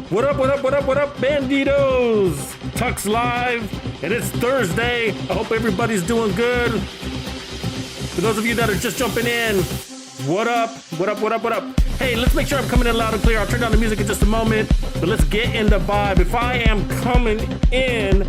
What up, what up, what up, what up, Bandidos? Tux Live, and it's Thursday. I hope everybody's doing good. For those of you that are just jumping in, what up, what up, what up, what up? Hey, let's make sure I'm coming in loud and clear. I'll turn down the music in just a moment, but let's get in the vibe. If I am coming in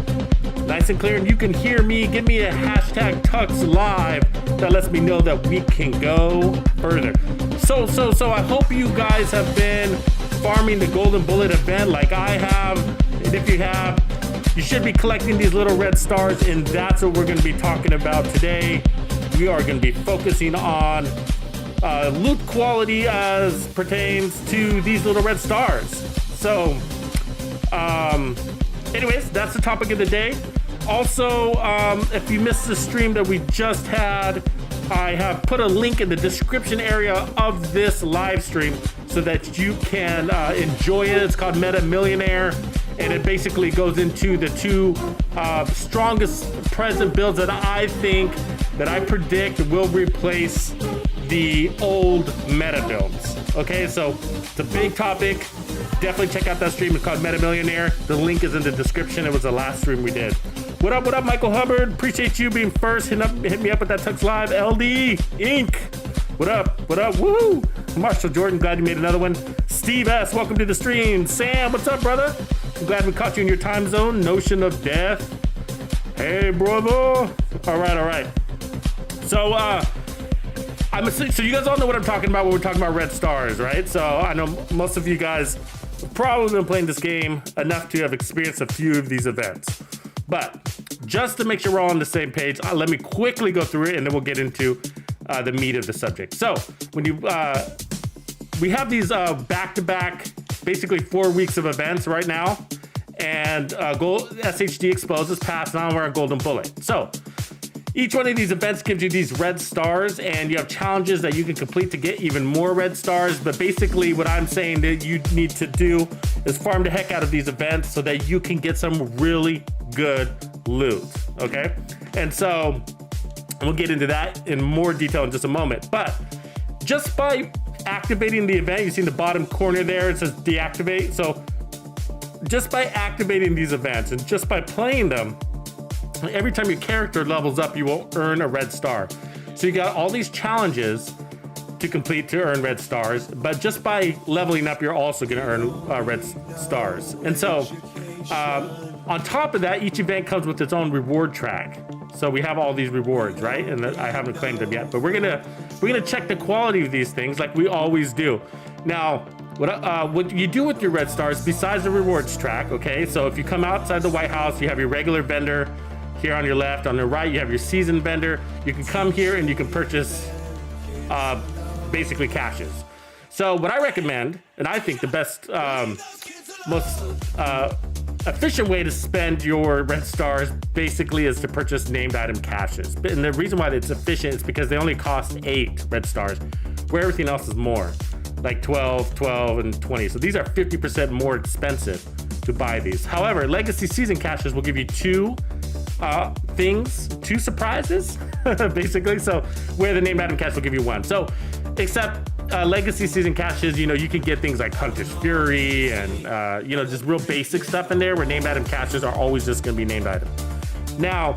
nice and clear and you can hear me, give me a hashtag Tux Live. That lets me know that we can go further. So I hope you guys have been farming the Golden Bullet event like I have. And if you have, you should be collecting these little red stars, and that's what we're going to be talking about today. We are going to be focusing on loot quality as pertains to these little red stars. So, anyways, that's the topic of the day. Also, if you missed the stream that we just had, I have put a link in the description area of this live stream so that you can enjoy it. It's called Meta Millionaire, and it basically goes into the two strongest present builds that I think, that I predict will replace the old meta builds. Okay, so it's a big topic. Definitely check out that stream. It's called Meta Millionaire. The link is in the description. It was the last stream we did. What up, Michael Hubbard? Appreciate you being first. Hit me up with that Tux Live. LD Inc. What up, woo! Marshall Jordan, glad you made another one. Steve S, welcome to the stream. Sam, what's up, brother? I'm glad we caught you in your time zone. Notion of Death. Hey, brother. All right. So, so you guys all know what I'm talking about when we're talking about red stars, right? So I know most of you guys have probably been playing this game enough to have experienced a few of these events. But just to make sure we're all on the same page, let me quickly go through it and then we'll get into the meat of the subject. So when you, we have these back-to-back, basically 4 weeks of events right now, and Gold SHD Exposed is past, now we're on Golden Bullet. So each one of these events gives you these red stars, and you have challenges that you can complete to get even more red stars. But basically what I'm saying that you need to do is farm the heck out of these events so that you can get some really good loot, okay? And so we'll get into that in more detail in just a moment. But just by activating the event, you see in the bottom corner there, it says deactivate. So just by activating these events and just by playing them, every time your character levels up, you will earn a red star. So you got all these challenges to complete to earn red stars, but just by leveling up, you're also going to earn red stars. And so on top of that, each event comes with its own reward track. So we have all these rewards, right? And I haven't claimed them yet, but we're gonna check the quality of these things like we always do. Now, what you do with your red stars besides the rewards track, okay? So if you come outside the White House, you have your regular vendor. Here on your left, on the right, you have your seasoned vendor. You can come here and you can purchase basically caches. So what I recommend, and I think the best, most efficient way to spend your red stars basically is to purchase named item caches. And the reason why it's efficient is because they only cost 8 red stars, where everything else is more, like 12, and 20. So these are 50% more expensive to buy these. However, Legacy Season caches will give you 2 surprises, basically. So where the named item cache will give you 1. So except Legacy Season caches, you can get things like Hunter's Fury and just real basic stuff in there, where named item caches are always just going to be named item. Now,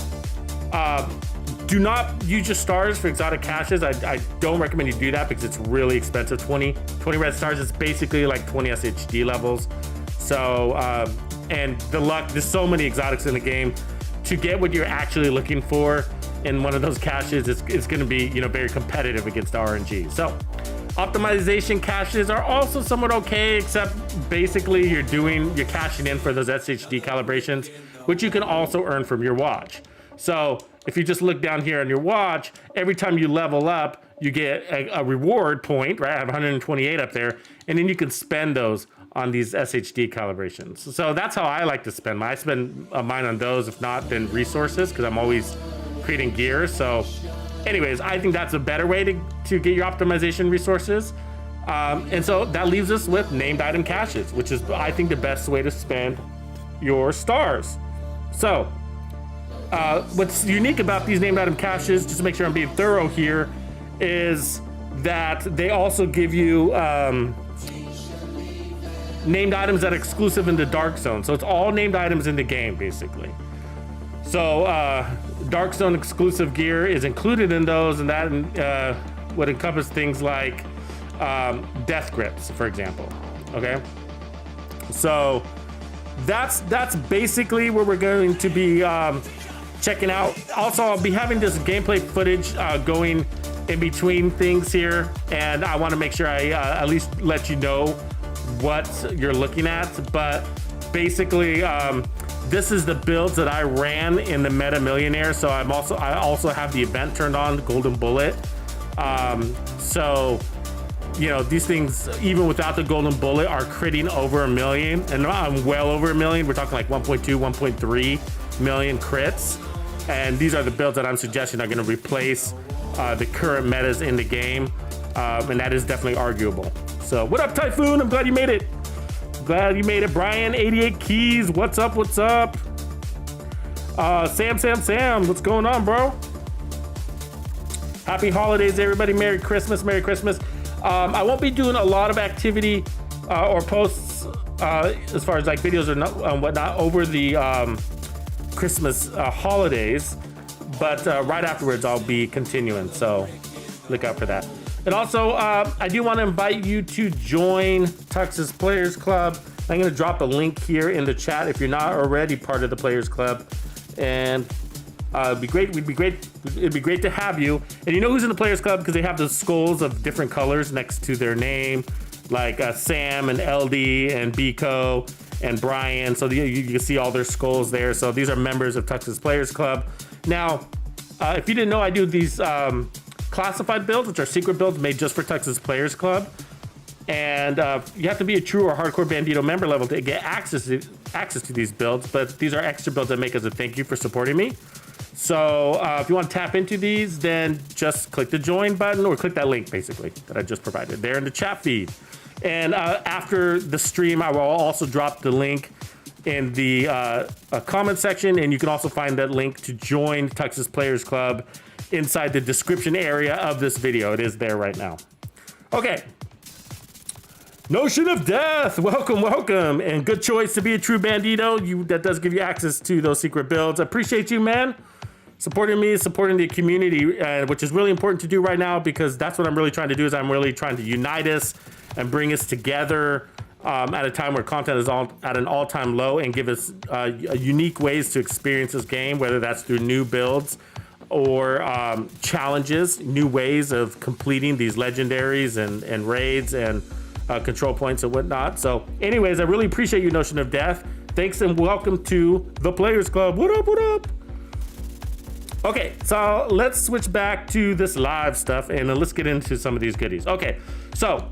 do not use your stars for exotic caches. I don't recommend you do that because it's really expensive. 20 red stars is basically like 20 SHD levels. So and the luck, there's so many exotics in the game. To get what you're actually looking for in one of those caches, it's going to be very competitive against RNG. So optimization caches are also somewhat okay, except basically you're cashing in for those SHD calibrations, which you can also earn from your watch. So if you just look down here on your watch, every time you level up, you get a reward point, right? I have 128 up there, and then you can spend those on these SHD calibrations. So that's how I like to spend mine. I spend mine on those, if not, then resources, because I'm always creating gear. So anyways, I think that's a better way to get your optimization resources. And so that leaves us with named item caches, which is, I think, the best way to spend your stars. So what's unique about these named item caches, just to make sure I'm being thorough here, is that they also give you named items that are exclusive in the Dark Zone. So it's all named items in the game, basically. So Dark Zone exclusive gear is included in those, and that would encompass things like death grips, for example. Okay, so that's basically what we're going to be checking out. Also, I'll be having this gameplay footage going in between things here, and I want to make sure I at least let you know what you're looking at. But basically, this is the builds that I ran in the Meta Millionaire. So I also have the event turned on, Golden Bullet. So you know, these things, even without the Golden Bullet, are critting over 1 million, and I'm well over 1 million. We're talking like 1.2, 1.3 million crits. And these are the builds that I'm suggesting are going to replace the current metas in the game, and that is definitely arguable. So what up, Typhoon? I'm glad you made it. Glad you made it. Brian 88 Keys, what's up? What's up? Sam, what's going on, bro? Happy holidays, everybody. Merry Christmas. I won't be doing a lot of activity or posts as far as like videos or whatnot over the Christmas holidays, but right afterwards I'll be continuing, so look out for that. And also I do want to invite you to join Tux's Players Club. I'm going to drop a link here in the chat if you're not already part of the Players Club, and it'd be great to have you. And you know who's in the Players Club, because they have the skulls of different colors next to their name, like Sam and LD and Biko and Brian. So you can see all their skulls there. So these are members of Tux's Players Club. Now, if you didn't know, I do these classified builds, which are secret builds made just for Tux's Players Club. And you have to be a true or hardcore Bandito member level to get access to these builds. But these are extra builds that make as a thank you for supporting me. So if you want to tap into these, then just click the join button, or click that link basically that I just provided there in the chat feed. And after the stream, I will also drop the link in the comment section, and you can also find that link to join Tux's Players Club inside the description area of this video. It is there right now. Okay. Notion of Death, welcome, and good choice to be a true Bandito. That does give you access to those secret builds. I appreciate you, man. Supporting me, supporting the community, which is really important to do right now, because that's what I'm really trying to do. Is I'm really trying to unite us and bring us together at a time where content is at an all-time low, and give us unique ways to experience this game, whether that's through new builds or challenges, new ways of completing these legendaries and raids and control points and whatnot. So anyways, I really appreciate you, Notion of Death. Thanks and welcome to the Players Club. What up? Okay, so let's switch back to this live stuff, and let's get into some of these goodies. Okay, so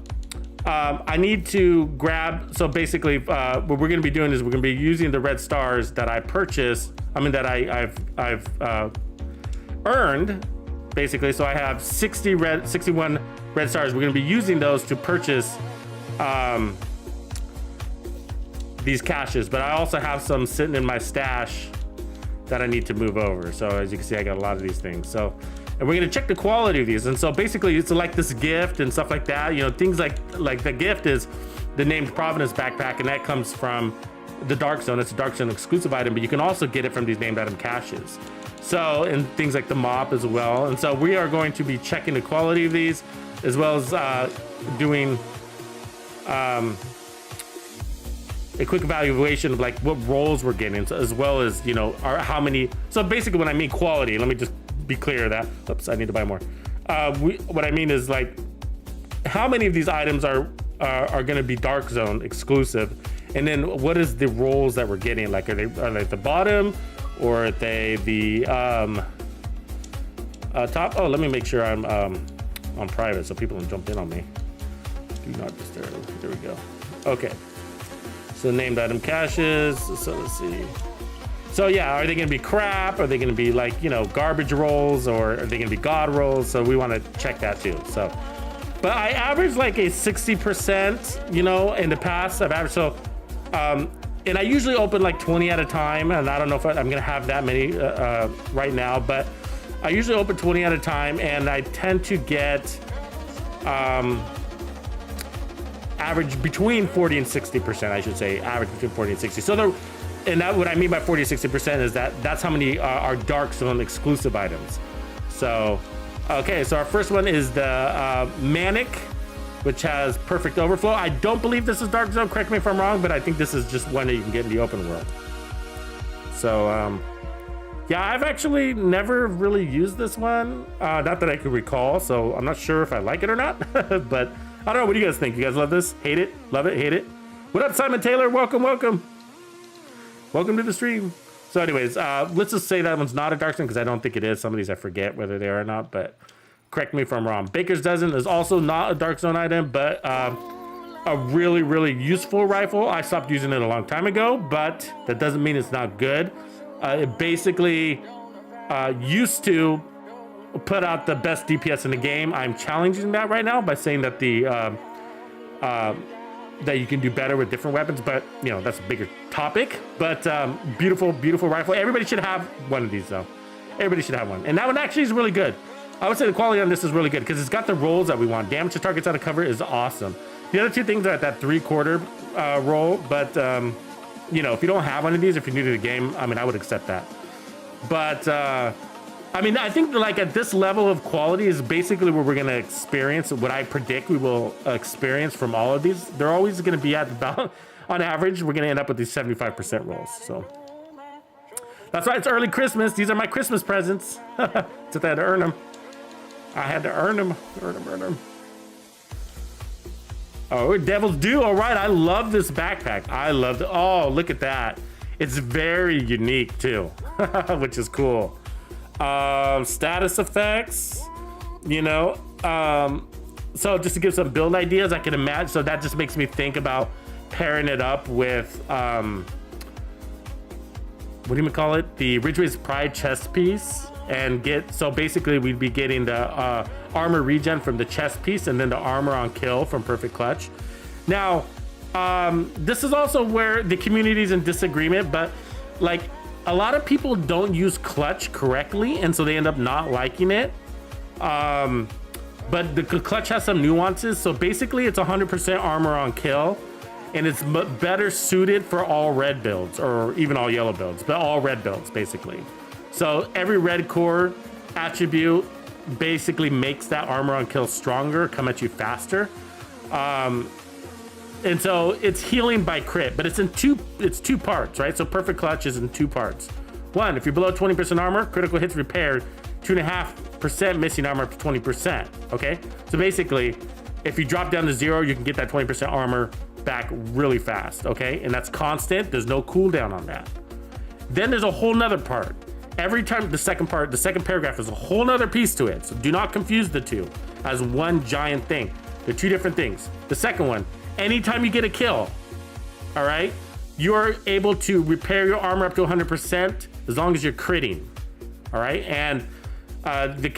I need to grab, so basically what we're going to be doing is we're going to be using the red stars that I purchased, I've earned, basically. So I have 61 red stars. We're going to be using those to purchase these caches, but I also have some sitting in my stash that I need to move over. So as you can see, I got a lot of these things. So, and we're gonna check the quality of these. And so basically it's like this gift and stuff like that. You know, things like the gift is the named Providence backpack, and that comes from the Dark Zone. It's a Dark Zone exclusive item, but you can also get it from these named item caches. So, and things like the mop as well. And so we are going to be checking the quality of these, as well as doing a quick evaluation of like what roles we're getting, as well as, you know, how many. So basically when I mean quality, let me just be clear that, oops, I need to buy more. What I mean is like how many of these items are going to be Dark Zone exclusive, and then what is the roles that we're getting? Like are they at the bottom, or are they the top? Oh, let me make sure I'm on private so people don't jump in on me. Do not disturb. There we go. Okay. So named item caches. So let's see. So yeah, are they going to be crap? Are they going to be like, you know, garbage rolls, or are they going to be god rolls? So we want to check that too. So, but I average like a 60%, you know, in the past I've averaged. So, and I usually open like 20 at a time, and I don't know if I'm going to have that many right now, but I usually open 20 at a time, and I tend to get average between 40 and 60%, I should say, average between 40 and 60. So and that what I mean by 40 to 60% is that's how many are Dark Zone exclusive items. So, okay, so our first one is the Manic, which has perfect overflow. I don't believe this is Dark Zone, correct me if I'm wrong, but I think this is just one that you can get in the open world. So, yeah, I've actually never really used this one, not that I could recall, so I'm not sure if I like it or not, but I don't know, what do you guys think? You guys love this? Hate it? Love it? Hate it? What up, Simon Taylor? Welcome, welcome. Welcome to the stream. So anyways, let's just say that one's not a Dark Zone, because I don't think it is. Some of these I forget whether they are or not, but correct me if I'm wrong. Baker's Dozen is also not a Dark Zone item, but a really, really useful rifle. I stopped using it a long time ago, but that doesn't mean it's not good. It basically used to put out the best DPS in the game. I'm challenging that right now by saying that that you can do better with different weapons, but you know, that's a bigger topic. But beautiful, beautiful rifle. Everybody should have one of these though. Everybody should have one. And that one actually is really good. I would say the quality on this is really good because it's got the rolls that we want. Damage to targets out of cover is awesome. The other two things are at that 3/4 roll, but you know, if you don't have one of these, if you're new to the game, I mean, I would accept that. But I mean, I think like at this level of quality is basically what we're going to experience, what I predict we will experience from all of these. They're always going to be at about, on average, we're going to end up with these 75% rolls. So that's why it's early Christmas. These are my Christmas presents. Just I had to earn them. I had to earn them. Earn them. Oh, Devil's Due. All right. I love this backpack. I love it. Oh, look at that. It's very unique too, which is cool. Status effects, you know. So just to give some build ideas, I can imagine. So that just makes me think about pairing it up with, what do you call it? The Ridgeway's Pride chest piece. And so basically we'd be getting the armor regen from the chest piece and then the armor on kill from Perfect Clutch. Now, this is also where the community is in disagreement, but like a lot of people don't use clutch correctly, and so they end up not liking it. But the clutch has some nuances. So basically it's 100% armor on kill, and it's better suited for all red builds or even all yellow builds, but all red builds basically. So every red core attribute basically makes that armor on kill stronger, come at you faster. And so it's healing by crit, but it's two parts, right? So Perfect Clutch is in 2 parts. 1, if you're below 20% armor, critical hits repaired, 2.5% missing armor up to 20%, okay? So basically, if you drop down to 0, you can get that 20% armor back really fast, okay? And that's constant, there's no cooldown on that. Then there's a whole nother part. Every time, the second paragraph is a whole nother piece to it. So do not confuse the two as one giant thing. They're 2 different things. The second one, anytime you get a kill, all right, you're able to repair your armor up to 100% as long as you're critting, all right? And the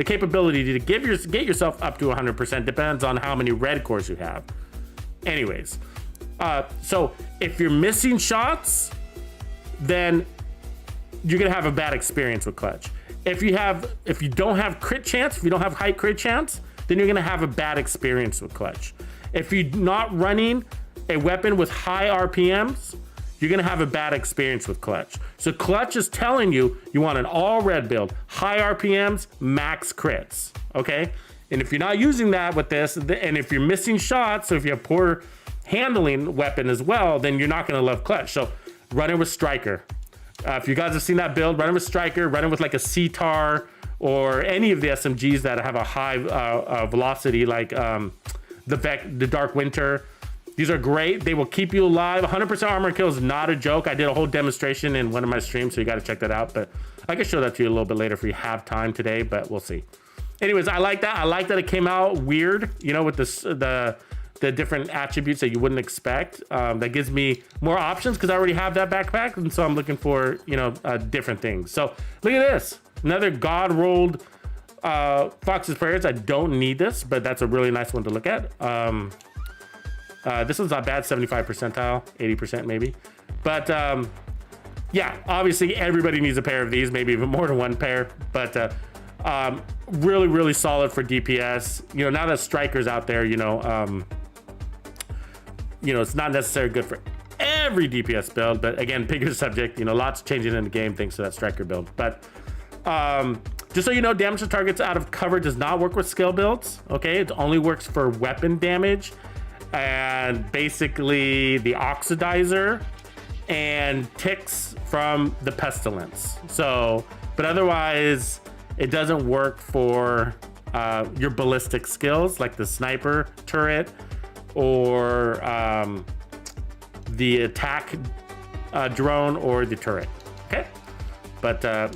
capability to get yourself up to 100% depends on how many red cores you have. Anyways, so if you're missing shots, then you're gonna have a bad experience with clutch. If you don't have crit chance, if you don't have high crit chance, then you're gonna have a bad experience with clutch. If you're not running a weapon with high RPMs, you're gonna have a bad experience with clutch. So clutch is telling you want an all red build, high RPMs, max crits, okay? And if you're not using that with this, and if you're missing shots, so if you have poor handling weapon as well, then you're not gonna love clutch. So run it with Striker. If you guys have seen that build, run it with Striker, run it with like a CTAR or any of the SMGs that have a high velocity, like the Dark Winter. These are great. They will keep you alive. 100% armor kill is not a joke. I did a whole demonstration in one of my streams, so you got to check that out. But I can show that to you a little bit later if we have time today, but we'll see. Anyways, I like that. I like that it came out weird, you know, with the different attributes that you wouldn't expect. That gives me more options because I already have that backpack, and so I'm looking for, you know, different things. So look at this, another god rolled Fox's Prayers. I don't need this, but that's a really nice one to look at. This one's not bad, 75 percentile, 80% maybe, but yeah, obviously everybody needs a pair of these, maybe even more than one pair, but Really, really solid for DPS. You know, now that Striker's out there, you know, it's not necessarily good for every DPS build, but again, bigger subject, you know, lots changing in the game thanks to that Striker build. But just so you know, damage to targets out of cover does not work with skill builds, okay? It only works for weapon damage and basically the Oxidizer and ticks from the Pestilence. So, but otherwise, it doesn't work for your ballistic skills like the sniper turret or the attack drone or the turret, okay? But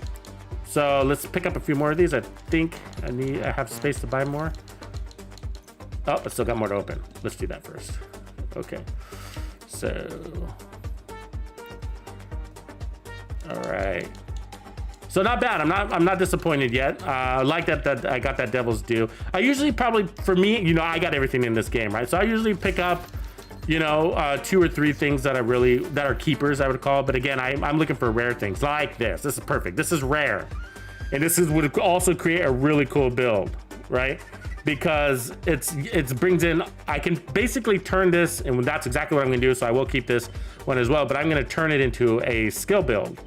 so let's pick up a few more of these. I think I have space to buy more. Oh, I still got more to open. Let's do that first. Okay, so all right. So not bad. I'm not disappointed yet. I like that I got that Devil's Due. I usually probably, for me, you know, I got everything in this game, right? So I usually pick up, you know, 2 or 3 things that are keepers, I would call. But again, I'm looking for rare things like this. This is perfect. This is rare, and this would also create a really cool build, right? Because it brings in, I can basically turn this, and that's exactly what I'm gonna do. So I will keep this one as well, but I'm gonna turn it into a skill build.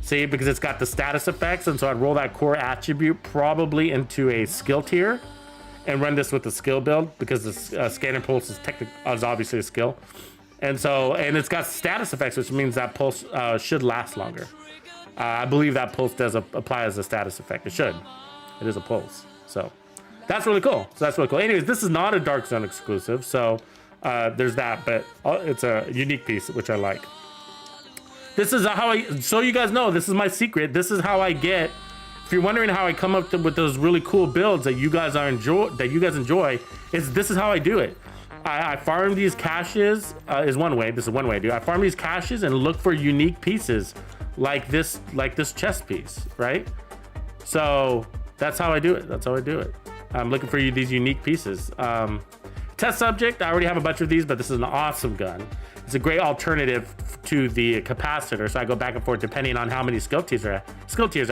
See, because it's got the status effects, and so I'd roll that core attribute probably into a skill tier and run this with the skill build, because the scan and pulse is obviously a skill. And so, and it's got status effects, which means that pulse should last longer. I believe that pulse does apply as a status effect. It should. It is a pulse. So that's really cool. Anyways, this is not a Dark Zone exclusive, so there's that, but it's a unique piece, which I like. This is how so you guys know, this is my secret. This is how I get, if you're wondering how I come up with those really cool builds that you guys enjoy, this is how I do it. I farm these caches, is one way. This is one way to do it. I farm these caches and look for unique pieces like this chest piece, right? So that's how I do it. I'm looking for these unique pieces. Test subject, I already have a bunch of these, but this is an awesome gun. It's a great alternative to the capacitor, so I go back and forth depending on how many skill tiers I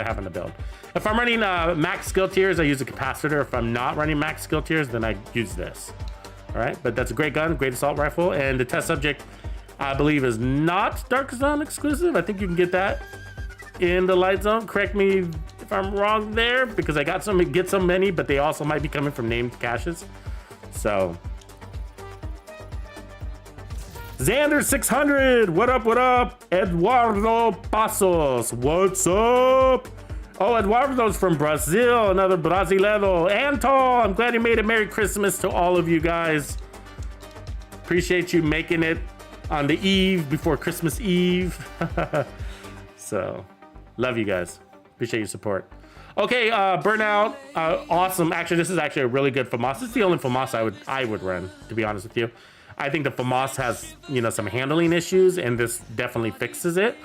have in the build. If I'm running max skill tiers, I use a capacitor. If I'm not running max skill tiers, then I use this. All right, but that's a great gun, great assault rifle, and the test subject, I believe, is not Dark Zone exclusive. I think you can get that in the Light Zone. Correct me if I'm wrong there, because I get so many, but they also might be coming from named caches. So Xander 600, what up? Eduardo Passos, what's up? Oh, Eduardo's from Brazil, another Brasileiro. Anton, I'm glad you made it. Merry Christmas to all of you guys. Appreciate you making it on the eve before Christmas Eve. So, love you guys. Appreciate your support. Okay, Burnout, awesome. Actually, this is actually a really good FAMAS. This is the only FAMAS I would run, to be honest with you. I think the FAMAS has, you know, some handling issues, and this definitely fixes it.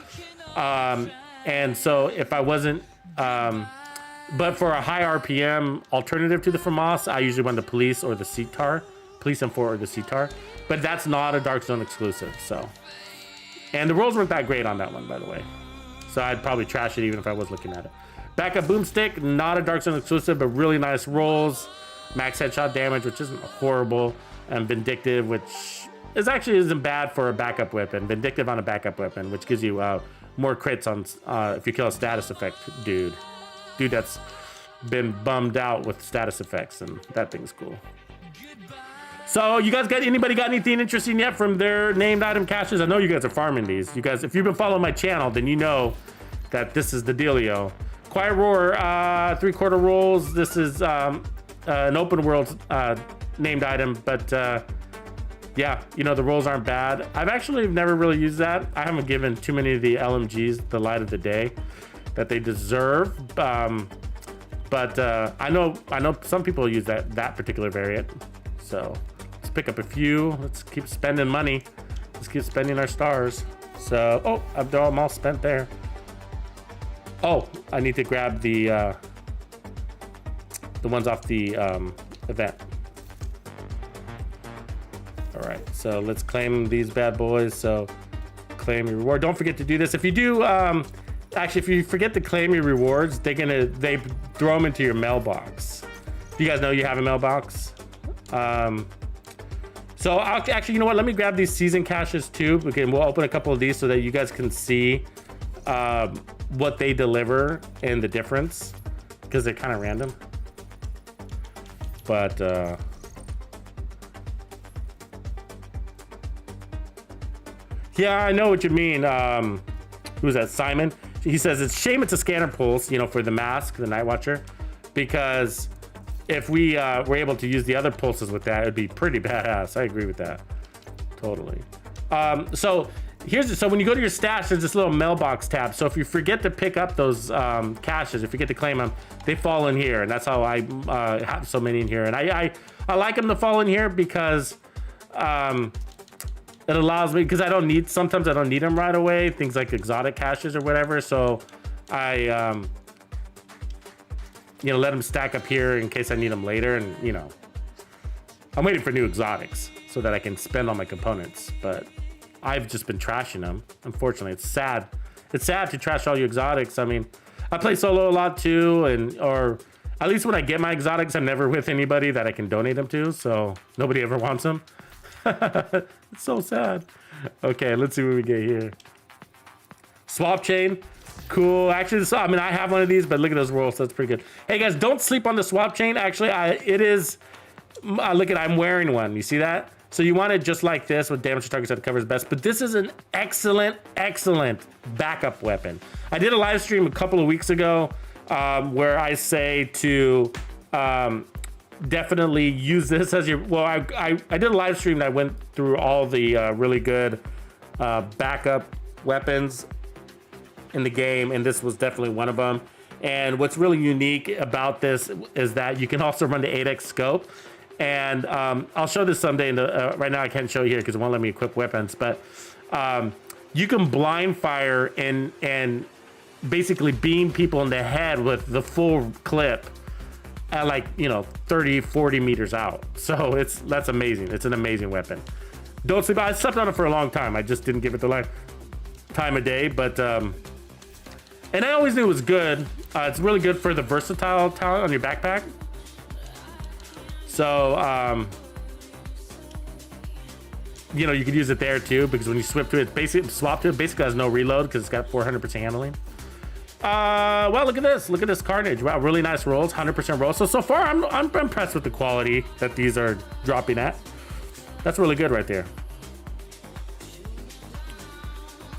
And so if I wasn't, but for a high RPM alternative to the FAMAS, I usually run the Police or the CTAR, Police M4 or the CTAR, but that's not a Dark Zone exclusive, so. And the rolls weren't that great on that one, by the way. So I'd probably trash it even if I was looking at it. Backup Boomstick, not a Dark Zone exclusive, but really nice rolls. Max headshot damage, which isn't horrible. And Vindictive, which isn't bad for a backup weapon. Vindictive on a backup weapon, which gives you more crits on if you kill a status effect dude that's been bummed out with status effects, and that thing's cool. So you guys anybody got anything interesting yet from their named item caches? I know you guys are farming these. You guys, if you've been following my channel, then you know that this is the dealio. Quiet Roar, 3/4 rolls. This is an open world named item, but yeah, you know, the rolls aren't bad. I've actually never really used that. I haven't given too many of the LMGs the light of the day that they deserve, but I know some people use that particular variant. So let's pick up a few. Let's keep spending money. Let's keep spending our stars. So they're all spent there. Oh, I need to grab the ones off the event. All right, so let's claim these bad boys. So claim your reward. Don't forget to do this. If you do Actually, if you forget to claim your rewards, they throw them into your mailbox. Do you guys know you have a mailbox? So actually, you know what? Let me grab these season caches too. We'll open a couple of these so that you guys can see what they deliver and the difference, because they're kind of random. But yeah, I know what you mean. Who's that? Simon. He says it's shame it's a scanner pulse, you know, for the mask, the Night Watcher, because if we were able to use the other pulses with that, it'd be pretty badass. I agree with that, totally. So when you go to your stash, there's this little mailbox tab. So if you forget to pick up those caches, if you forget to claim them, they fall in here, and that's how I have so many in here. And I like them to fall in here because it allows me, because sometimes I don't need them right away, things like exotic caches or whatever. So I you know, let them stack up here in case I need them later. And you know, I'm waiting for new exotics so that I can spend all my components, but I've just been trashing them. Unfortunately, it's sad. It's sad to trash all your exotics. I mean, I play solo a lot too, or at least when I get my exotics, I'm never with anybody that I can donate them to, so nobody ever wants them. It's so sad. Okay, let's see what we get here. Swap chain. Cool. Actually, I mean, I have one of these, but look at those rolls. That's pretty good. Hey guys, don't sleep on the swap chain. Actually, it is. Look at, I'm wearing one. You see that? So you want it just like this with damage to targets that covers best. But this is an excellent backup weapon. I did a live stream a couple of weeks ago where I say to definitely use this as your. Well, I did a live stream that went through all the really good backup weapons in the game, and this was definitely one of them. And what's really unique about this is that you can also run the 8x scope, and I'll show this someday. Right now I can't show you here because it won't let me equip weapons, but you can blind fire and basically beam people in the head with the full clip at, like, you know, 30-40 meters out. So that's amazing. It's an amazing weapon. Don't sleep. I slept on it for a long time. I just didn't give it the time of day, but and I always knew it was good. It's really good for the versatile talent on your backpack. So, you know, you could use it there too, because when you swap to it, basically has no reload because it's got 400% handling. Well, look at this. Look at this carnage. Wow, really nice rolls, 100% rolls. So far, I'm impressed with the quality that these are dropping at. That's really good right there.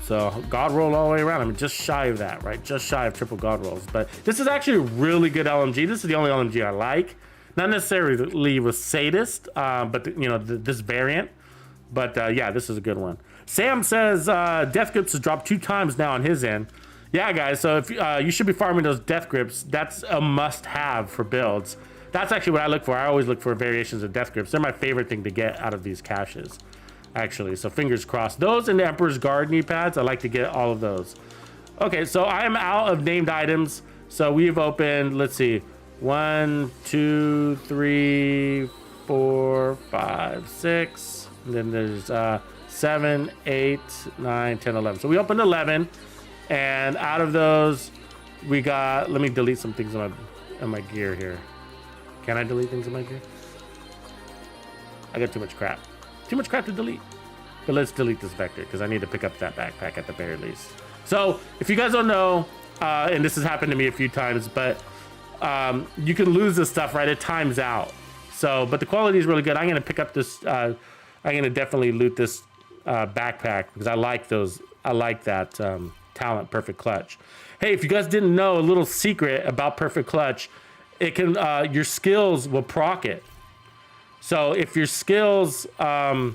So God roll all the way around. I mean, just shy of that, right? Just shy of triple God rolls. But this is actually a really good LMG. This is the only LMG I like. Not necessarily with Sadist, but you know, this variant. But yeah, this is a good one. Sam says death grips has dropped 2 times now on his end. Yeah, guys. So if you should be farming those death grips, that's a must-have for builds. That's actually what I look for. I always look for variations of death grips. They're my favorite thing to get out of these caches, actually. So fingers crossed. Those and the Emperor's Guard knee pads, I like to get all of those. Okay, so I am out of named items. So we've opened, let's see, 1, 2, 3, 4, 5, 6. And then there's 7, 8, 9, 10, 11. So we opened 11. And out of those, we got, let me delete some things on my gear here. Can I delete things in my gear? I got too much crap. Too much crap to delete. But let's delete this vector because I need to pick up that backpack at the very least. So if you guys don't know, and this has happened to me a few times, but you can lose this stuff, right? It times out. So, but the quality is really good. I'm going to pick up this. I'm going to definitely loot this backpack because I like those. I like that talent, Perfect Clutch. Hey, if you guys didn't know, a little secret about Perfect Clutch, it can your skills will proc it. So if your skills, it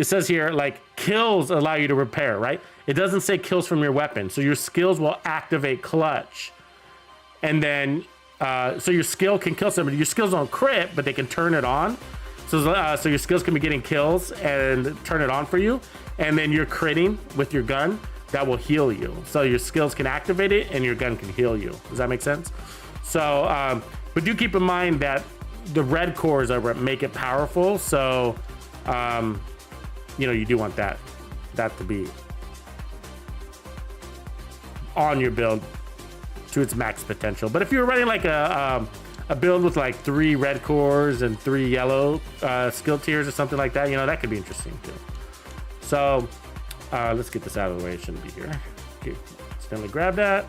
says here, like, kills allow you to repair, right? It doesn't say kills from your weapon. So your skills will activate clutch. And then, so your skill can kill somebody. Your skills don't crit, but they can turn it on. So your skills can be getting kills and turn it on for you. And then you're critting with your gun, that will heal you. So your skills can activate it and your gun can heal you. Does that make sense? So, but do keep in mind that the red cores are what make it powerful. So, you know, you do want that to be. on your build to its max potential. But if you're running like a build with like 3 red cores and 3 yellow skill tiers or something like that, you know, that could be interesting too. So let's get this out of the way. It shouldn't be here. Okay, accidentally grab that.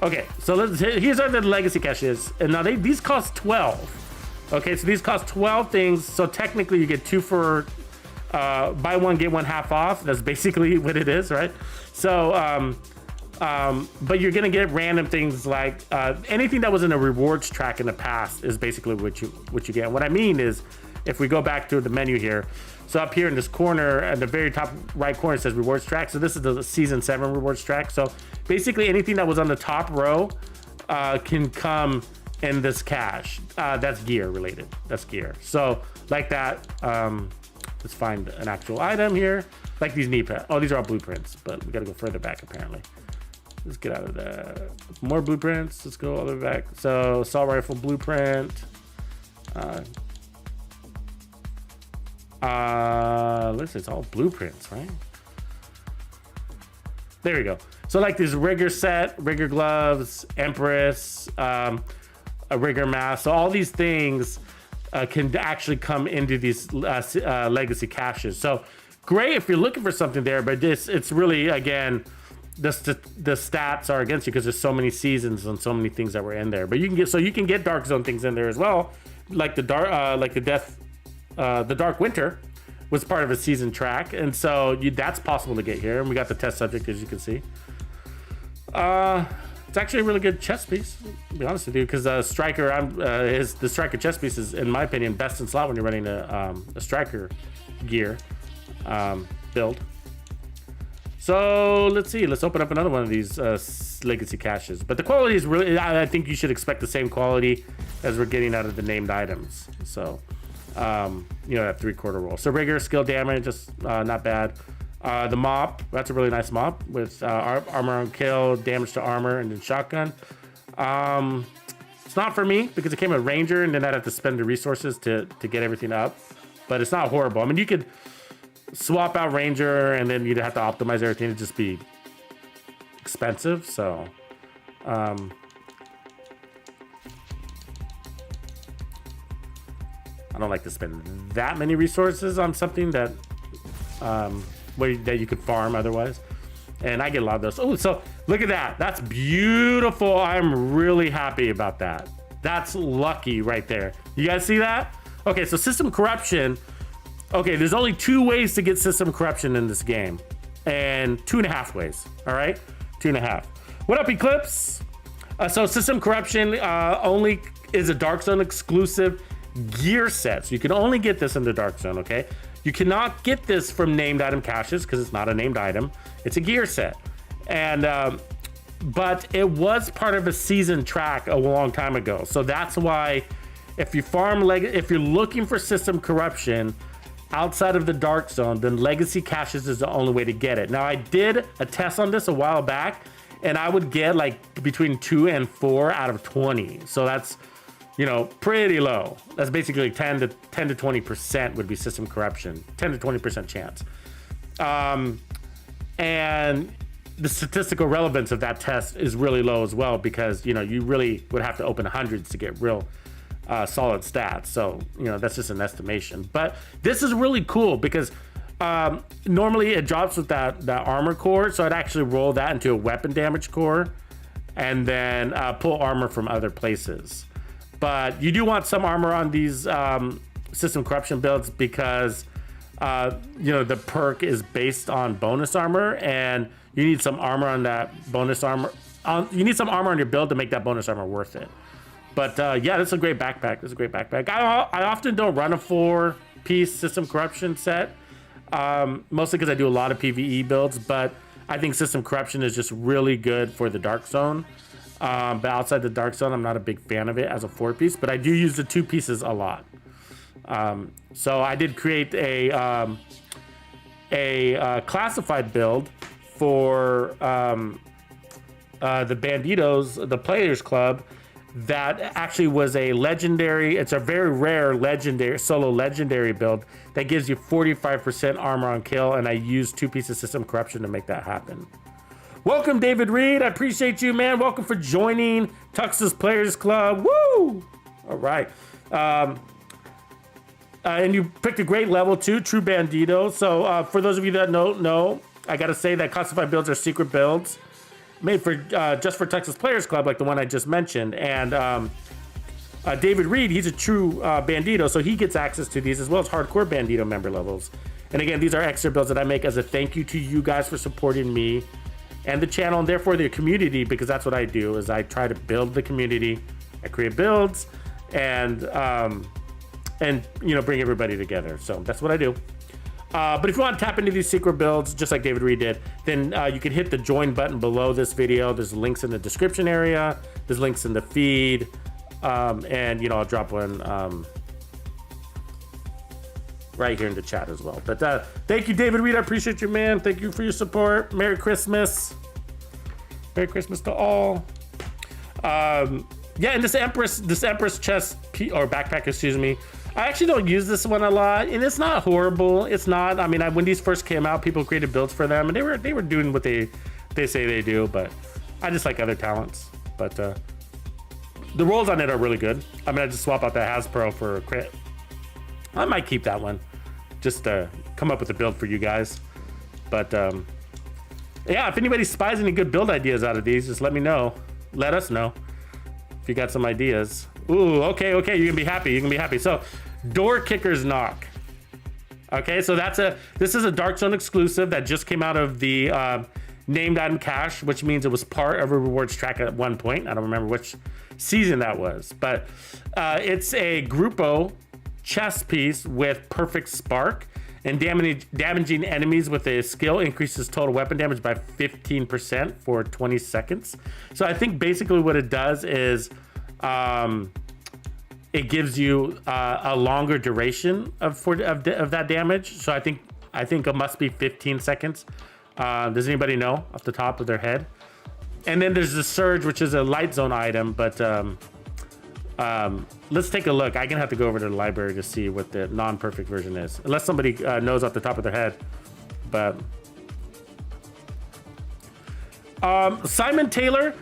Okay, so here's how the legacy caches, and now these cost 12. Okay, so these cost 12 things. So technically, you get 2 for buy 1 get 1 half off. That's basically what it is, right? So, but you're gonna get random things like anything that was in a rewards track in the past is basically what you get. And what I mean is, if we go back to the menu here, so up here in this corner, at the very top right corner, it says rewards track. So this is the season 7 rewards track. So basically anything that was on the top row can come in this cache. That's gear related. That's gear. So like that, let's find an actual item here. Like these knee pads. Oh, these are all blueprints, but we gotta go further back apparently. Let's get out of the more blueprints. Let's go all the way back. So assault rifle blueprint. Listen, it's all blueprints, right? There we go. So like this rigger set, rigger gloves, empress, a rigger mask. So all these things can actually come into these legacy caches. So great if you're looking for something there, but it's really, again, the stats are against you because there's so many seasons and so many things that were in there. But you can get dark zone things in there as well, like the dark winter was part of a season track, and so that's possible to get here. And we got the test subject, as you can see. It's actually a really good chess piece, to be honest with you, because striker, the striker chess piece is, in my opinion, best in slot when you're running a striker gear build. So let's see. Let's open up another one of these legacy caches. But the quality is really, I think you should expect the same quality as we're getting out of the named items. So. You know, that 3/4 roll. So rigor, skill damage, just not bad. The mop, that's a really nice mop with armor on kill, damage to armor, and then shotgun. It's not for me because it came with ranger, and then I'd have to spend the resources to get everything up. But it's not horrible. I mean, you could swap out ranger, and then you'd have to optimize everything. It'd just be expensive. So. I don't like to spend that many resources on something that that you could farm otherwise. And I get a lot of those. Oh, so look at that. That's beautiful. I'm really happy about that. That's lucky right there. You guys see that? Okay, so system corruption. Okay, there's only 2 ways to get system corruption in this game. And 2.5 ways. All right? 2.5. What up, Eclipse? So system corruption only is a Dark Zone exclusive gear set, so you can only get this in the Dark Zone. Okay, you cannot get this from named item caches because it's not a named item. It's a gear set, and but it was part of a season track a long time ago. So that's why if you if you're looking for system corruption outside of the Dark Zone, then legacy caches is the only way to get it. Now I did a test on this a while back, and I would get like between 2 and 4 out of 20. So that's, you know, pretty low. That's basically 10 to 20% would be system corruption, 10 to 20% chance. And the statistical relevance of that test is really low as well, because, you know, you really would have to open hundreds to get real solid stats. So, you know, that's just an estimation. But this is really cool because normally it drops with that armor core. So I'd actually roll that into a weapon damage core and then pull armor from other places. But you do want some armor on these system corruption builds because, you know, the perk is based on bonus armor, and you need some armor on that bonus armor. You need some armor on your build to make that bonus armor worth it. But yeah, this is a great backpack. This is a great backpack. I often don't run a 4-piece system corruption set, mostly because I do a lot of PvE builds. But I think system corruption is just really good for the Dark Zone. But outside the Dark Zone, I'm not a big fan of it as a 4-piece, but I do use the 2 pieces a lot. So I did create a classified build for the Bandidos, the Players Club, that actually was a legendary, it's a very rare legendary, solo legendary build that gives you 45% armor on kill, and I used 2 pieces of system corruption to make that happen. Welcome, David Reed. I appreciate you, man. Welcome for joining Tux's Players Club. Woo! All right. And you picked a great level too, True Bandido. So for those of you that don't know, I got to say that classified builds are secret builds made for just for Tux's Players Club, like the one I just mentioned. And David Reed, he's a true Bandido, so he gets access to these as well as hardcore Bandido member levels. And again, these are extra builds that I make as a thank you to you guys for supporting me and the channel, and therefore the community, because that's what I do, is I try to build the community. I create builds and you know, bring everybody together. So that's what I do. But if you want to tap into these secret builds, just like David Reed did, then you can hit the join button below this video. There's links in the description area. There's links in the feed. And you know, I'll drop one right here in the chat as well. But thank you, David Reed. I appreciate you, man. Thank you for your support. Merry Christmas. Merry Christmas to all. Yeah, and this Empress chest or backpack, excuse me. I actually don't use this one a lot, and it's not horrible. It's not. I mean, when these first came out, people created builds for them, and they were doing what they say they do. But I just like other talents. But the rolls on it are really good. I mean, I just swap out that Hasbro for a crit. I might keep that one, just to come up with a build for you guys. But yeah, if anybody spies any good build ideas out of these, just let me know. Let us know if you got some ideas. Ooh, okay, you can be happy. You can be happy. So, Door Kicker's Knock. Okay, so this is a Dark Zone exclusive that just came out of the named item cache, which means it was part of a rewards track at one point. I don't remember which season that was, but it's a Grupo chest piece with perfect spark, and damaging enemies with a skill increases total weapon damage by 15% for 20 seconds. So I think basically what it does is it gives you a longer duration of that damage. So I think it must be 15 seconds. Does anybody know off the top of their head? And then there's the Surge, which is a light zone item, but let's take a look. I'm gonna have to go over to the library to see what the non-perfect version is, unless somebody knows off the top of their head. But Simon Taylor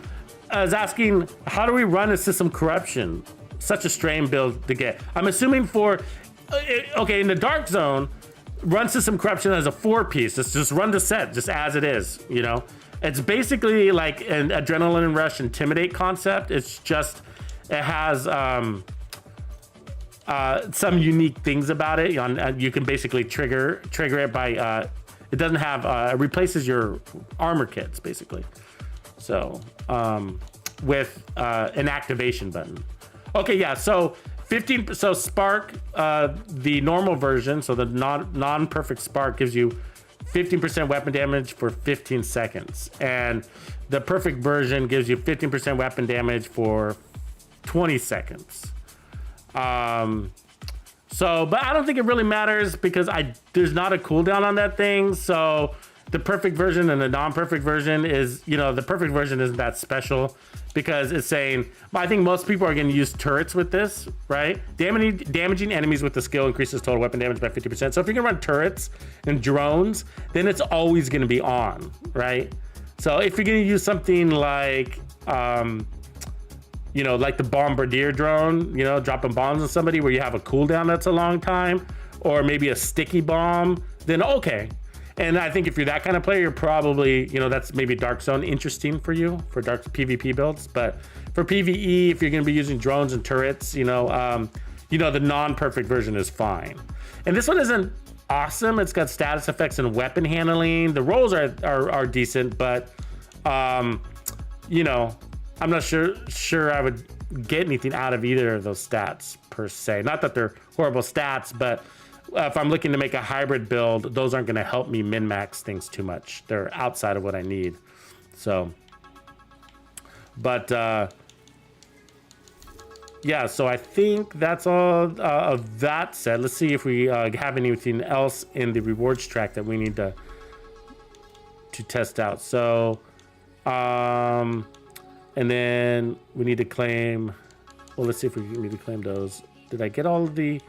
is asking, how do we run a system corruption? Such a strange build to get. I'm assuming for okay, in the Dark Zone, run system corruption as a 4-piece. It's just run the set just as it is, you know. It's basically like an adrenaline rush intimidate concept. It's just it has some unique things about it. You can basically trigger it by it doesn't have it replaces your armor kits basically. So with an activation button. Okay, yeah. So 15. So Spark, the normal version, so the non-perfect Spark gives you 15% weapon damage for 15 seconds, and the perfect version gives you 15% weapon damage for 20 seconds. So, but I don't think it really matters because there's not a cooldown on that thing. So the perfect version and the non-perfect version is, you know, the perfect version isn't that special because it's saying, I think most people are going to use turrets with this, right? Damaging enemies with the skill increases total weapon damage by 50%. So if you're going to run turrets and drones, then it's always going to be on, right? So if you're going to use something like, you know, like the bombardier drone, you know, dropping bombs on somebody where you have a cooldown that's a long time, or maybe a sticky bomb, then okay. And I think if you're that kind of player, you're probably, you know, that's maybe Dark Zone interesting for you for dark PvP builds. But for PvE, if you're going to be using drones and turrets, you know, the non-perfect version is fine. And this one isn't awesome. It's got status effects and weapon handling. The rolls are decent, but you know, I'm not sure I would get anything out of either of those stats per se. Not that they're horrible stats, but if I'm looking to make a hybrid build, those aren't going to help me min-max things too much. They're outside of what I need. So, but yeah, so I think that's all of that said. Let's see if we have anything else in the rewards track that we need to test out. So, and then we need to claim, well, let's see if we need to claim those. Did I get all of the,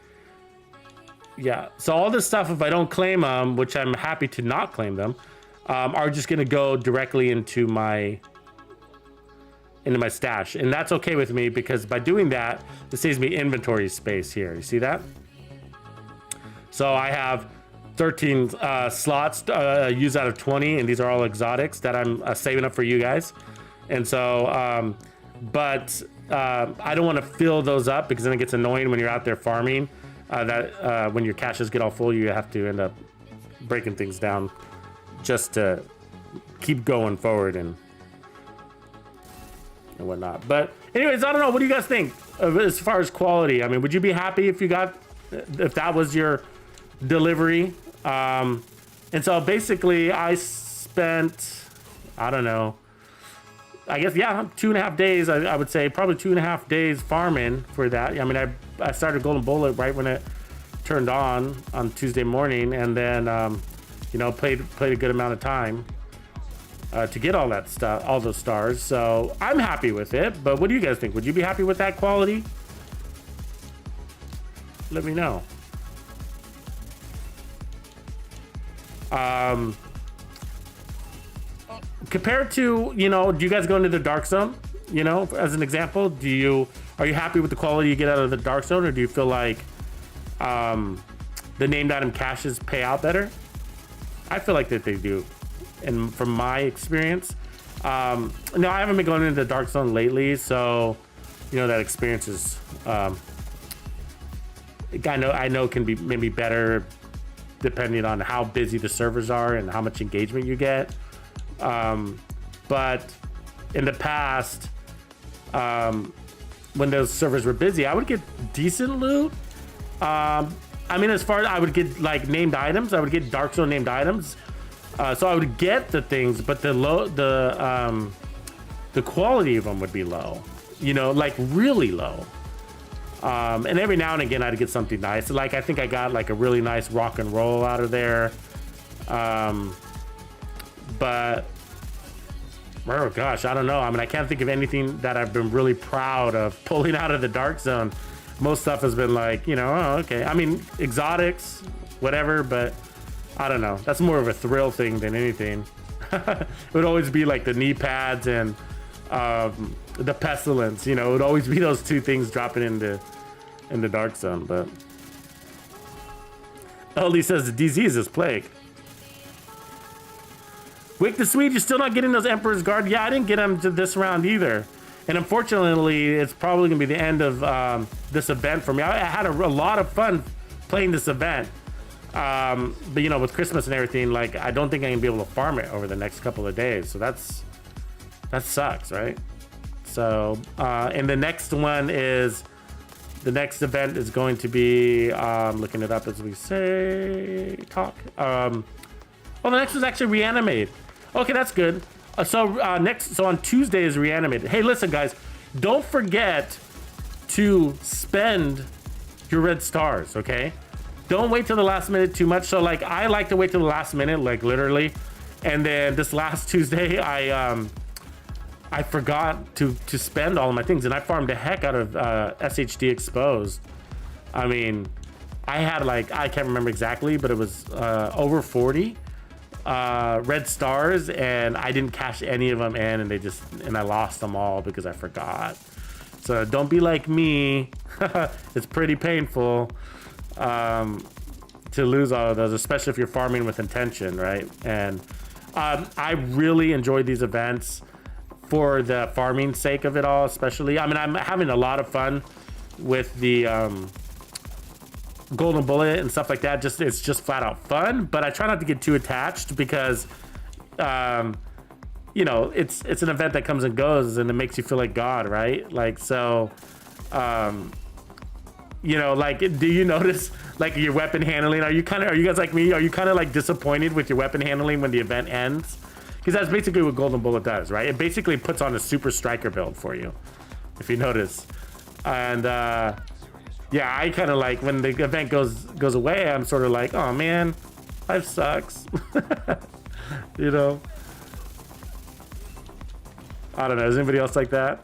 yeah. So all this stuff, if I don't claim them, which I'm happy to not claim them, are just gonna go directly into my stash, and that's okay with me because by doing that, it saves me inventory space here. You see that? So I have 13 slots used out of 20, and these are all exotics that I'm saving up for you guys. And so, I don't want to fill those up because then it gets annoying when you're out there farming. When your caches get all full, you have to end up breaking things down just to keep going forward and whatnot. But anyways, I don't know. What do you guys think as far as quality? I mean, would you be happy if that was your delivery? And so basically I spent, I don't know, I guess, yeah, 2.5 days. I would say probably 2.5 days farming for that. I mean, I started Golden Bullet right when it turned on Tuesday morning, and then you know, played a good amount of time to get all that stuff, all those stars. So I'm happy with it. But what do you guys think? Would you be happy with that quality? Let me know. Compared to, you know, do you guys go into the dark zone? You know, as an example, are you happy with the quality you get out of the dark zone, or do you feel like the named item caches pay out better? I feel like that they do, and from my experience, no, I haven't been going into the dark zone lately, so you know that experience is, I know can be maybe better depending on how busy the servers are and how much engagement you get. But in the past, when those servers were busy, I would get decent loot. I mean, as far as I would get like named items, I would get dark zone named items. So I would get the things, but the quality of them would be low, you know, like really low. And every now and again, I'd get something nice. Like, I think I got like a really nice rock and roll out of there. But, oh gosh, I don't know. I mean, I can't think of anything that I've been really proud of pulling out of the dark zone. Most stuff has been like, you know, oh, okay. I mean, exotics, whatever, but I don't know. That's more of a thrill thing than anything. It would always be like the knee pads and the pestilence, you know, it would always be those two things dropping in the dark zone. But Ellie says the disease is plague. Wick the Swede, you're still not getting those Emperor's Guard. Yeah, I didn't get them to this round either. And unfortunately, it's probably gonna be the end of this event for me. I had a lot of fun playing this event. But you know, with Christmas and everything, like, I don't think I can be able to farm it over the next couple of days. So that sucks, right? So, and the next event is going to be, looking it up as we talk. Well, the next one's actually Reanimated. Okay, that's good. So on Tuesday is Reanimated. Hey, listen, guys, don't forget to spend your red stars, okay? Don't wait till the last minute too much. So, like, I like to wait till the last minute, like, literally. And then this last Tuesday, I forgot to spend all of my things, and I farmed the heck out of SHD Exposed. I mean, I had, like, I can't remember exactly, but it was over 40 red stars, and I didn't cash any of them in, and I lost them all because I forgot. So don't be like me. It's pretty painful to lose all of those, especially if you're farming with intention, right? And I really enjoyed these events for the farming sake of it all, especially. I mean, I'm having a lot of fun with the Golden Bullet and stuff like that. It's just flat out fun, but I try not to get too attached because you know, it's an event that comes and goes, and it makes you feel like God, right? Like, so you know, like, do you notice like your weapon handling? Are you guys like me? Are you kind of like disappointed with your weapon handling when the event ends? Because that's basically what Golden Bullet does, right? It basically puts on a super striker build for you, if you notice. And yeah, I kind of like, when the event goes away, I'm sort of like, oh man, life sucks. You know? I don't know. Is anybody else like that?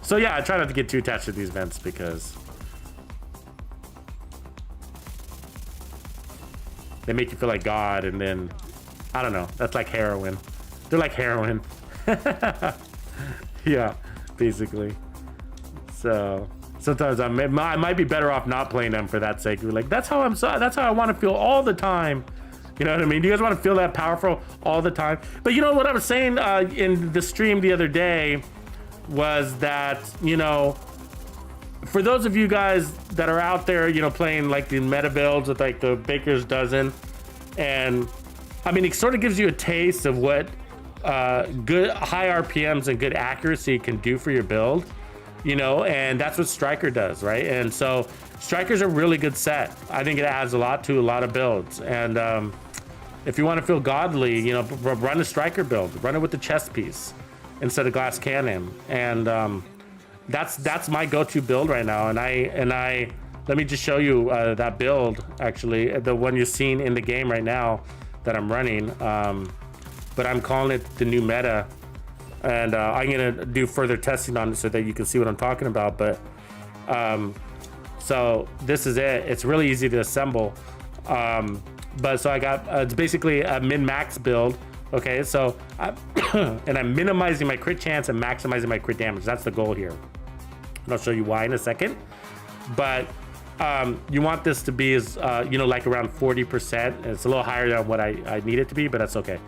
So yeah, I try not to get too attached to these events because they make you feel like God, and then I don't know. That's like heroin. They're like heroin. Yeah, basically. So sometimes I might be better off not playing them for that sake. Like that's how I want to feel all the time. You know what I mean? Do you guys want to feel that powerful all the time? But you know what I was saying in the stream the other day was that, you know, for those of you guys that are out there, you know, playing like the meta builds with like the baker's dozen, and I mean, it sort of gives you a taste of what good high RPMs and good accuracy can do for your build, you know, and that's what Striker does, right? And so Striker's a really good set. I think it adds a lot to a lot of builds, and if you want to feel godly, you know, run a Striker build. Run it with the chest piece instead of glass cannon, and that's my go-to build right now. And I let me just show you that build, actually, the one you're seeing in the game right now that I'm running. But I'm calling it the new meta, and I'm gonna do further testing on it so that you can see what I'm talking about. But so this is it. It's really easy to assemble. But so I got it's basically a min-max build. Okay, so and I'm minimizing my crit chance and maximizing my crit damage. That's the goal here, and I'll show you why in a second. But you want this to be as you know, like around 40%. It's a little higher than what I need it to be, but that's okay.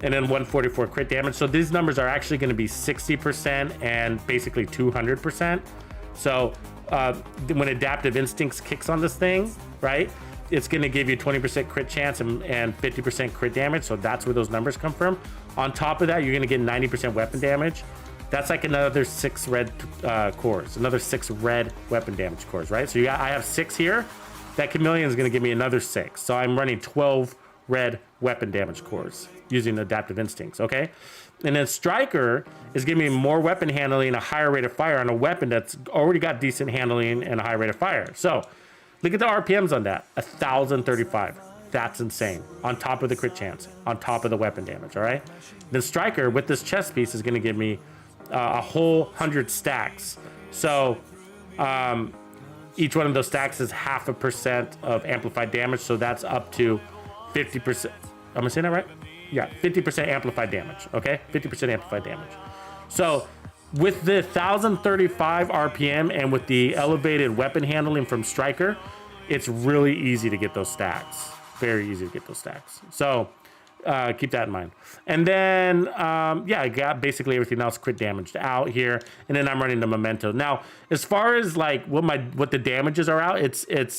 And then 144 crit damage. So these numbers are actually going to be 60% and basically 200%. So when Adaptive Instincts kicks on this thing, right, it's going to give you 20% crit chance and 50% crit damage. So that's where those numbers come from. On top of that, you're going to get 90% weapon damage. That's like another 6 red cores, another 6 red weapon damage cores, right? So I have 6 here. That chameleon is going to give me another 6. So I'm running 12 red weapon damage cores using Adaptive Instincts, okay? And then Striker is giving me more weapon handling and a higher rate of fire on a weapon that's already got decent handling and a high rate of fire. So look at the RPMs on that, 1,035. That's insane. On top of the crit chance, on top of the weapon damage, all right? Then Striker with this chest piece is going to give me a whole 100 stacks. So each one of those stacks is 0.5% of amplified damage. So that's up to 50%. Am I saying that right? Yeah, 50% amplified damage. Okay, 50% amplified damage. So with the 1,035 RPM and with the elevated weapon handling from Striker, it's really easy to get those stacks. Very easy to get those stacks. So keep that in mind. And then, yeah, I got basically everything else crit damaged out here. And then I'm running the Memento. Now, as far as like what the damages are out,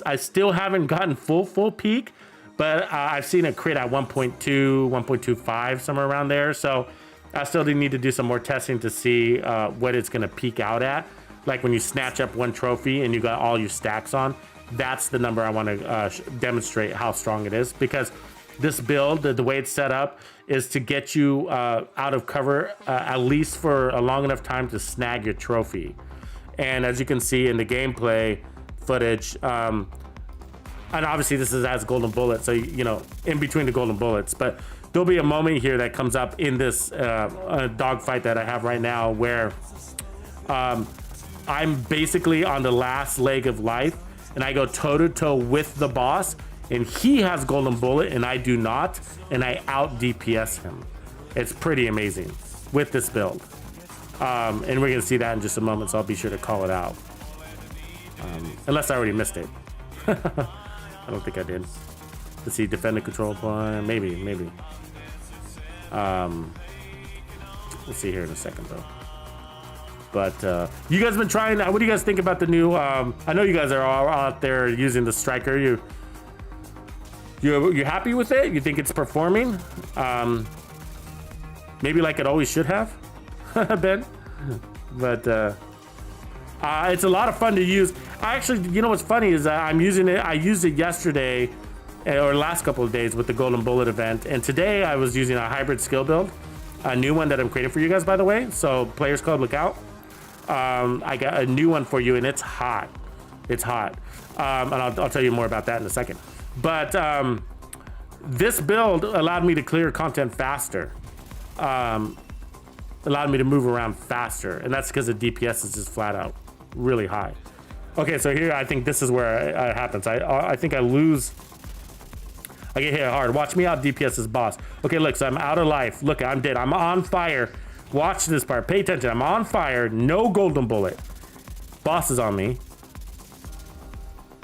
I still haven't gotten full peak, but I've seen a crit at 1.2, 1.25, somewhere around there. So I still do need to do some more testing to see what it's going to peak out at. Like when you snatch up one trophy and you got all your stacks on, that's the number I want to demonstrate how strong it is. Because this build, the way it's set up, is to get you out of cover at least for a long enough time to snag your trophy. And as you can see in the gameplay footage, and obviously this is as golden bullet, so you know, in between the golden bullets, but there'll be a moment here that comes up in this dogfight that I have right now where I'm basically on the last leg of life and I go toe to toe with the boss, and he has golden bullet and I do not, and I out DPS him. It's pretty amazing with this build. And we're gonna see that in just a moment, so I'll be sure to call it out. Unless I already missed it. I don't think I did. Let's see, defend the control point. Maybe. We'll see here in a second though. But you guys been trying. What do you guys think about the new? I know you guys are all out there using the Striker. You happy with it? You think it's performing? Maybe like it always should have, Ben. But it's a lot of fun to use. I actually, you know what's funny is I'm using it. I used it yesterday or last couple of days with the Golden Bullet event, and today I was using a hybrid skill build, a new one that I'm creating for you guys, by the way. So Players Club, look out. I got a new one for you, and it's hot. It's hot, and I'll tell you more about that in a second. But this build allowed me to clear content faster. Allowed me to move around faster, and that's because the DPS is just flat out really high. Okay, so here I think this is where it happens. I think I lose I get hit hard. Watch me out DPS this boss. Okay, look, so I'm out of life. Look, I'm dead. I'm on fire. Watch this part. Pay attention. I'm on fire. No golden bullet. Boss is on me.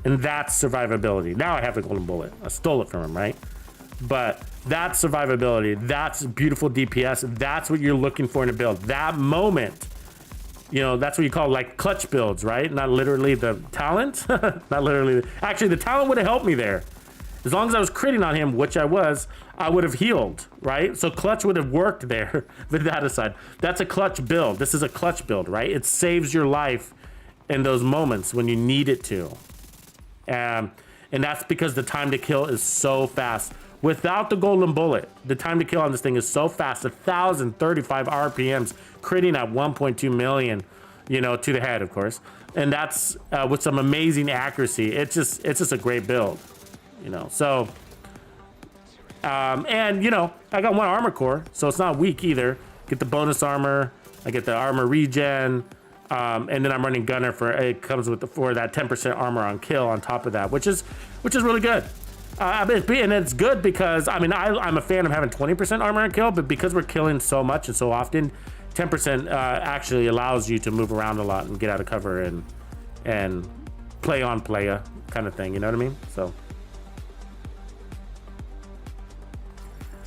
And that's survivability. Now I have the golden bullet. I stole it from him, right? But that's survivability. That's beautiful DPS. That's what you're looking for in a build. That moment, you know, that's what you call like clutch builds, right? Not literally the talent. Not literally. Actually, the talent would have helped me there. As long as I was critting on him, which I was, I would have healed, right? So clutch would have worked there. With that aside, that's a clutch build. This is a clutch build, right? It saves your life in those moments when you need it to. And that's because the time to kill is so fast. Without the golden bullet, the time to kill on this thing is so fast. 1,035 RPMs, critting at 1.2 million, you know, to the head, of course. And that's with some amazing accuracy. It's just a great build, you know. So, and you know, I got 1 armor core, so it's not weak either. Get the bonus armor. I get the armor regen. And then I'm running gunner for it comes with for that 10% armor on kill on top of that, which is really good. And it's good because I mean I'm a fan of having 20% armor on kill, but because we're killing so much and so often, 10% actually allows you to move around a lot and get out of cover and play on playa kind of thing. You know what I mean? So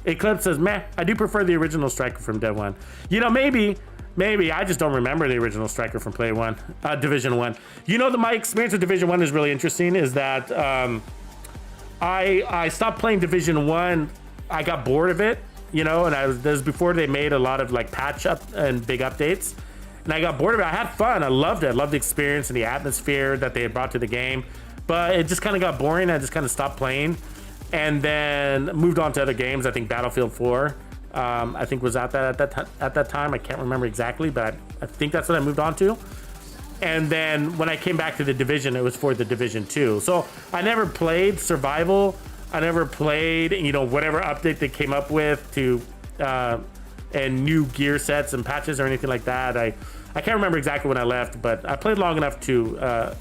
Eclipse says, meh, I do prefer the original Striker from Dev 1. You know, maybe I just don't remember the original Striker from Division 1. You know, my experience with Division 1 is really interesting, is that I stopped playing Division 1. I got bored of it, you know, and this was before they made a lot of like patch up and big updates. And I got bored of it. I had fun. I loved it. I loved the experience and the atmosphere that they had brought to the game. But it just kind of got boring. I just kind of stopped playing and then moved on to other games. I think Battlefield 4. I think was at that time. I can't remember exactly, but I think that's what I moved on to. And then when I came back to the Division, it was for the Division 2. So I never played Survival. I never played, you know, whatever update they came up with to and new gear sets and patches or anything like that. I can't remember exactly when I left, but I played long enough to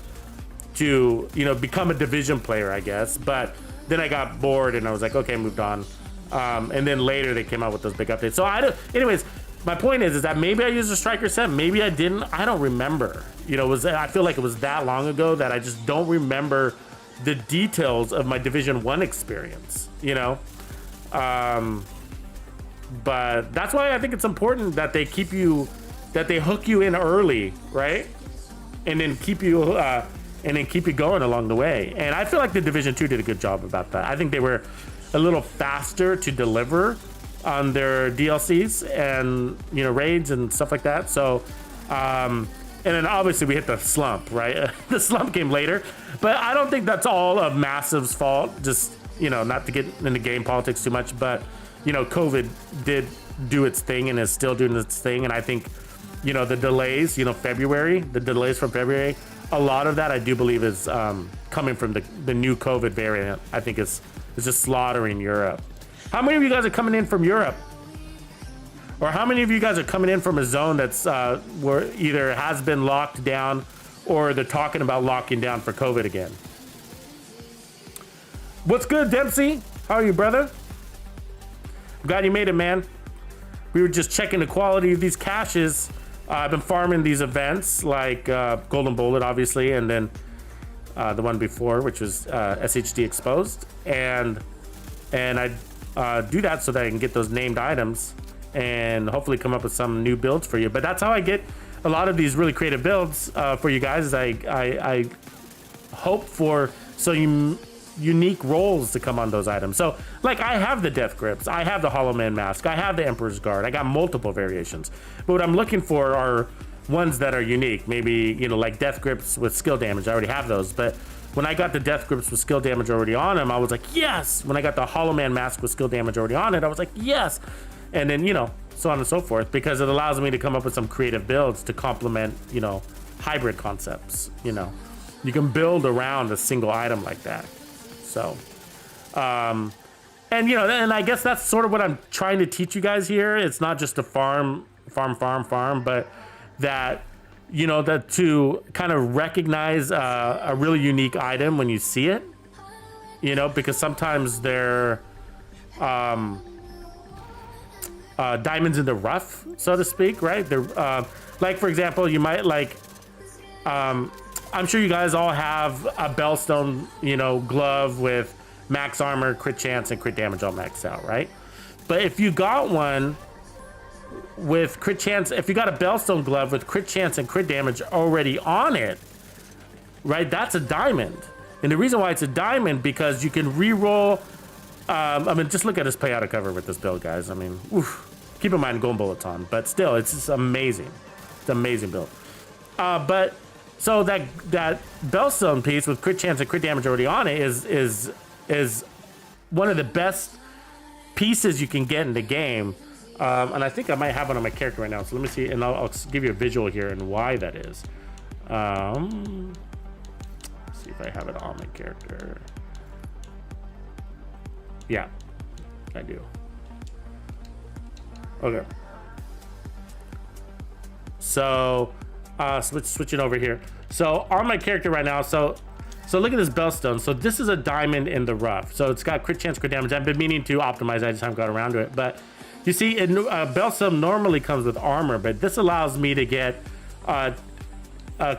you know, become a Division player, I guess. But then I got bored and I was like, okay, moved on. And then later they came out with those big updates. So anyways, my point is that maybe I used a Striker set, maybe I didn't. I don't remember. You know, I feel like it was that long ago that I just don't remember the details of my Division 1 experience, you know? But that's why I think it's important that they hook you in early, right? And then keep you going along the way. And I feel like the Division 2 did a good job about that. I think they were a little faster to deliver on their DLCs and, you know, raids and stuff like that. So, and then obviously we hit the slump, right? The slump came later, but I don't think that's all of Massive's fault. Just, you know, not to get into game politics too much, but, you know, COVID did do its thing and is still doing its thing. And I think, you know, the delays, you know, the delays from February, a lot of that I do believe is coming from the new COVID variant. I think it's just slaughtering Europe. How many of you guys are coming in from Europe? Or how many of you guys are coming in from a zone that's where either has been locked down or they're talking about locking down for COVID again? What's good, Dempsey? How are you, brother? I'm glad you made it, man. We were just checking the quality of these caches. I've been farming these events like Golden Bullet, obviously, and then the one before, which was SHD Exposed. And I do that so that I can get those named items and hopefully come up with some new builds for you. But that's how I get a lot of these really creative builds for you guys. I hope for unique roles to come on those items. So like I have the Death Grips, I have the Hollow Man Mask, I have the Emperor's Guard, I got multiple variations. But what I'm looking for are ones that are unique. Maybe, you know, like Death Grips with skill damage. I already have those, but when I got the Death Grips with skill damage already on them, I was like, yes. When I got the Hollow Man Mask with skill damage already on it, I was like, yes. And then, you know, so on and so forth, because it allows me to come up with some creative builds to complement, you know, hybrid concepts. You know, you can build around a single item like that. So, and you know, and I guess that's sort of what I'm trying to teach you guys here. It's not just to farm, but that, you know, that to kind of recognize a really unique item when you see it, you know, because sometimes they're diamonds in the rough, so to speak, right? They're like, for example, you might like, I'm sure you guys all have a Bellstone, you know, glove with max armor, crit chance, and crit damage all maxed out, right? But if you got one with crit chance, if you got a Bellstone glove with crit chance and crit damage already on it, right, that's a diamond. And the reason why it's a diamond, because you can re-roll. I mean, just look at his payout cover with this build, guys. I mean, oof. Keep in mind, gold bullets on, but still, it's just amazing. It's an amazing build. But so that Bellstone piece with crit chance and crit damage already on it is one of the best pieces you can get in the game. And I think I might have one on my character right now. So let me see, and I'll give you a visual here and why that is. See if I have it on my character. Yeah, I do. Okay. So, switching over here. So on my character right now, so look at this Bellstone. So this is a diamond in the rough. So it's got crit chance, crit damage. I've been meaning to optimize. I just haven't got around to it. But you see, Bellstone normally comes with armor, but this allows me to get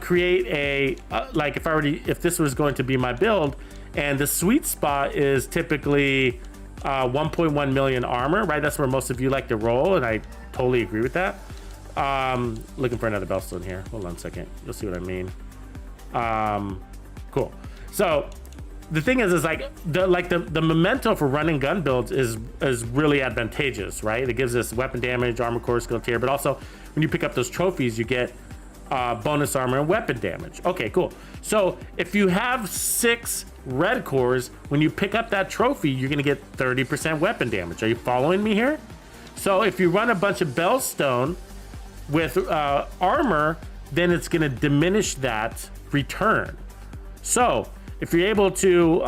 create a like if this was going to be my build, and the sweet spot is typically 1.1 million armor, right? That's where most of you like to roll, and I totally agree with that. Looking for another Bellstone here. Hold on a second. You'll see what I mean. Cool. So the thing is like the memento for running gun builds is really advantageous, right? It gives us weapon damage, armor core, skill tier, but also when you pick up those trophies, you get bonus armor and weapon damage. Okay, cool. So if you have 6 red cores, when you pick up that trophy, you're gonna get 30% weapon damage. Are you following me here? So if you run a bunch of Bellstone with armor, then it's gonna diminish that return. So if you're able to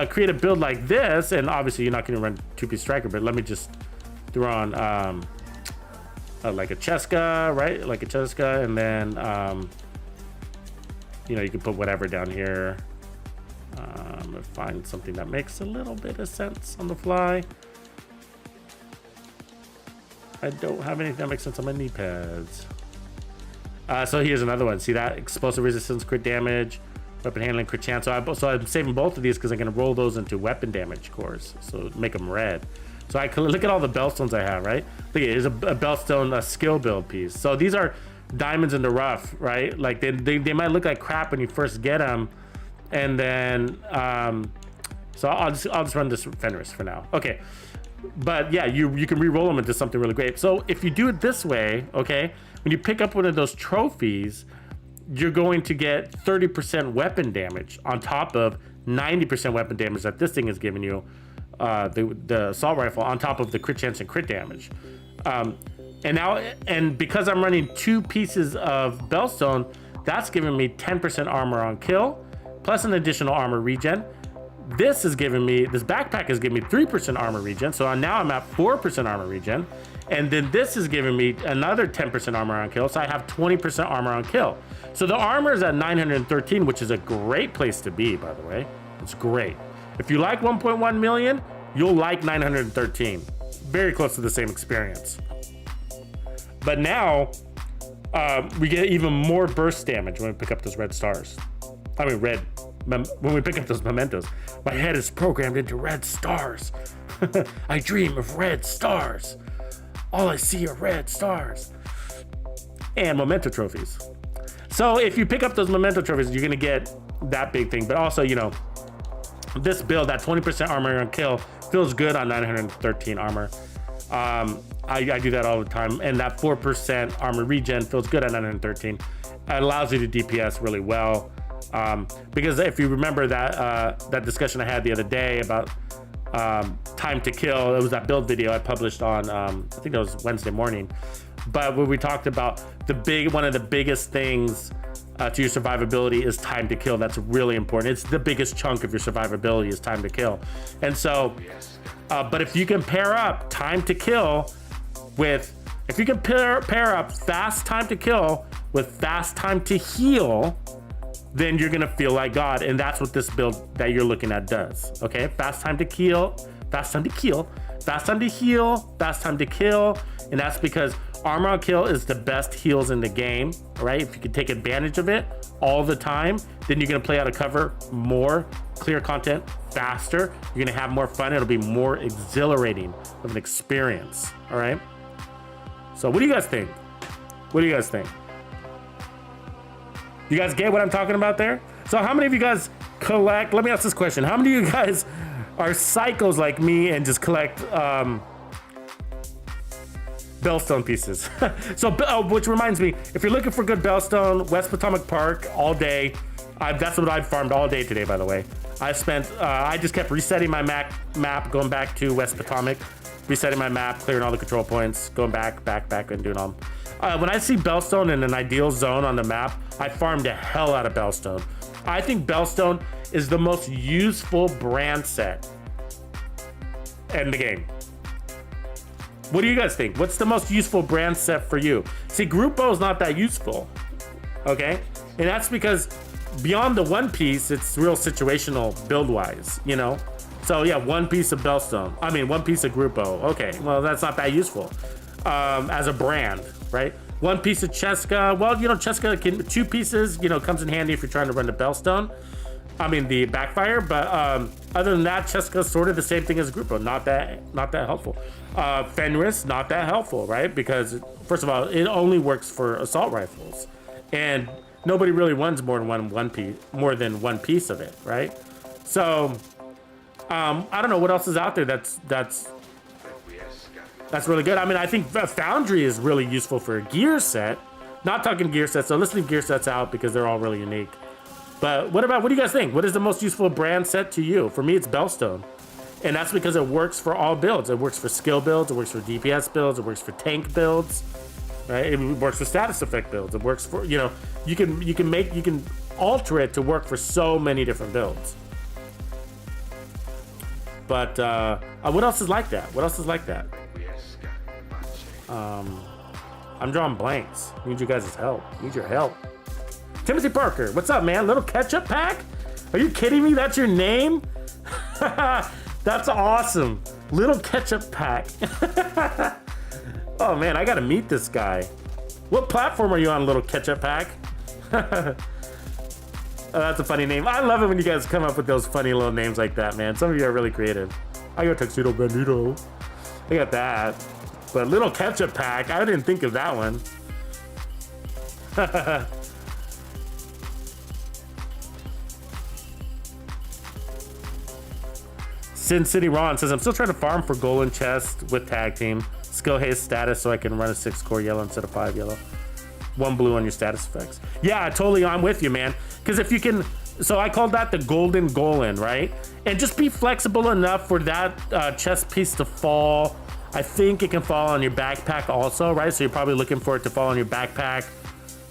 create a build like this, and obviously you're not gonna run 2-piece striker, but let me just throw on like a Cheska, right? Like a Cheska, and then you know, you can put whatever down here. Find something that makes a little bit of sense on the fly. I don't have anything that makes sense on my knee pads. So here's another one. See that? Explosive resistance, crit damage, weapon handling, crit chance. So I'm saving both of these because I'm going to roll those into weapon damage cores. So make them red. So I can look at all the Bellstones I have, right? Look at it. Here's a Bellstone skill build piece. So these are diamonds in the rough, right? Like they might look like crap when you first get them. And then, so I'll just run this Fenris for now. Okay. But yeah, you can re-roll them into something really great. So if you do it this way, okay, when you pick up one of those trophies, you're going to get 30% weapon damage on top of 90% weapon damage that this thing is giving you, the assault rifle, on top of the crit chance and crit damage. And because I'm running 2 pieces of Bellstone, that's giving me 10% armor on kill, plus an additional armor regen. This backpack is giving me 3% armor regen. So now I'm at 4% armor regen. And then this is giving me another 10% armor on kill. So I have 20% armor on kill. So the armor is at 913, which is a great place to be, by the way. It's great. If you like 1.1 million, you'll like 913. Very close to the same experience. But now we get even more burst damage when we pick up those red stars. I mean, when we pick up those mementos. My head is programmed into red stars. I dream of red stars. All I see are red stars. And memento trophies. So if you pick up those memento trophies, you're gonna get that big thing. But also, you know, this build, that 20% armor on kill, feels good on 913 armor. I do that all the time. And that 4% armor regen feels good at 913. It allows you to DPS really well. Because if you remember that discussion I had the other day about time to kill, it was that build video I published on I think it was Wednesday morning, but where we talked about one of the biggest things to your survivability is time to kill. That's really important. It's the biggest chunk of your survivability is time to kill. And so but if you can pair up time to kill with, if you can pair up fast time to kill with fast time to heal, then you're gonna feel like God. And that's what this build that you're looking at does. Okay, fast time to kill, fast time to kill, fast time to heal, fast time to kill. And that's because armor on kill is the best heals in the game, right? If you can take advantage of it all the time, then you're gonna play out of cover more, clear content faster. You're gonna have more fun. It'll be more exhilarating of an experience, all right? So what do you guys think? What do you guys think? You guys get what I'm talking about there? So how many of you guys collect, let me ask this question. How many of you guys are psychos like me and just collect Bellstone pieces? So, which reminds me, if you're looking for good Bellstone, West Potomac Park all day. That's what I've farmed all day today, by the way. I just kept resetting my map, going back to West Potomac, resetting my map, clearing all the control points, going back, and doing all. When I see Bellstone in an ideal zone on the map, I farm the hell out of Bellstone. I think Bellstone is the most useful brand set in the game. What do you guys think? What's the most useful brand set for you? See, Grupo is not that useful, okay? And that's because beyond the one piece, it's real situational build-wise, you know? So yeah, one piece of Bellstone. I mean, one piece of Grupo. Okay, well, that's not that useful as a brand, right? One piece of Cheska. Well, you know, Cheska can, 2 pieces, you know, comes in handy if you're trying to run the Bellstone. I mean, the backfire, but other than that, Cheska's sort of the same thing as Grupo. Not that helpful. Fenris, not that helpful, right? Because first of all, it only works for assault rifles, and nobody really runs more than one piece of it, right? So I don't know what else is out there that's really good. I mean, I think Foundry is really useful for a gear set. Not talking gear sets, so let's leave gear sets out because they're all really unique. But what do you guys think? What is the most useful brand set to you? For me, it's Bellstone. And that's because it works for all builds. It works for skill builds, it works for DPS builds, it works for tank builds, right? It works for status effect builds. It works for, you know, you can alter it to work for so many different builds. But what else is like that? What else is like that? I'm drawing blanks. Need you guys' help. Need your help. Timothy Parker, what's up, man? Little ketchup pack? Are you kidding me? That's your name? That's awesome. Little ketchup pack. Oh man, I gotta meet this guy. What platform are you on, Little Ketchup Pack? Oh, that's a funny name. I love it when you guys come up with those funny little names like that, man. Some of you are really creative. I got TuxedoBandido. I got that. But Little Ketchup Pack, I didn't think of that one. Sin City Ron says, I'm still trying to farm for gold and chest with tag team. Skill haste status so I can run a 6-core yellow instead of 5 yellow. 1 blue on your status effects. Yeah, totally, I'm with you, man. Because if you can, so I call that the golden Golan, right? And just be flexible enough for that chest piece to fall. I think it can fall on your backpack also, right? So you're probably looking for it to fall on your backpack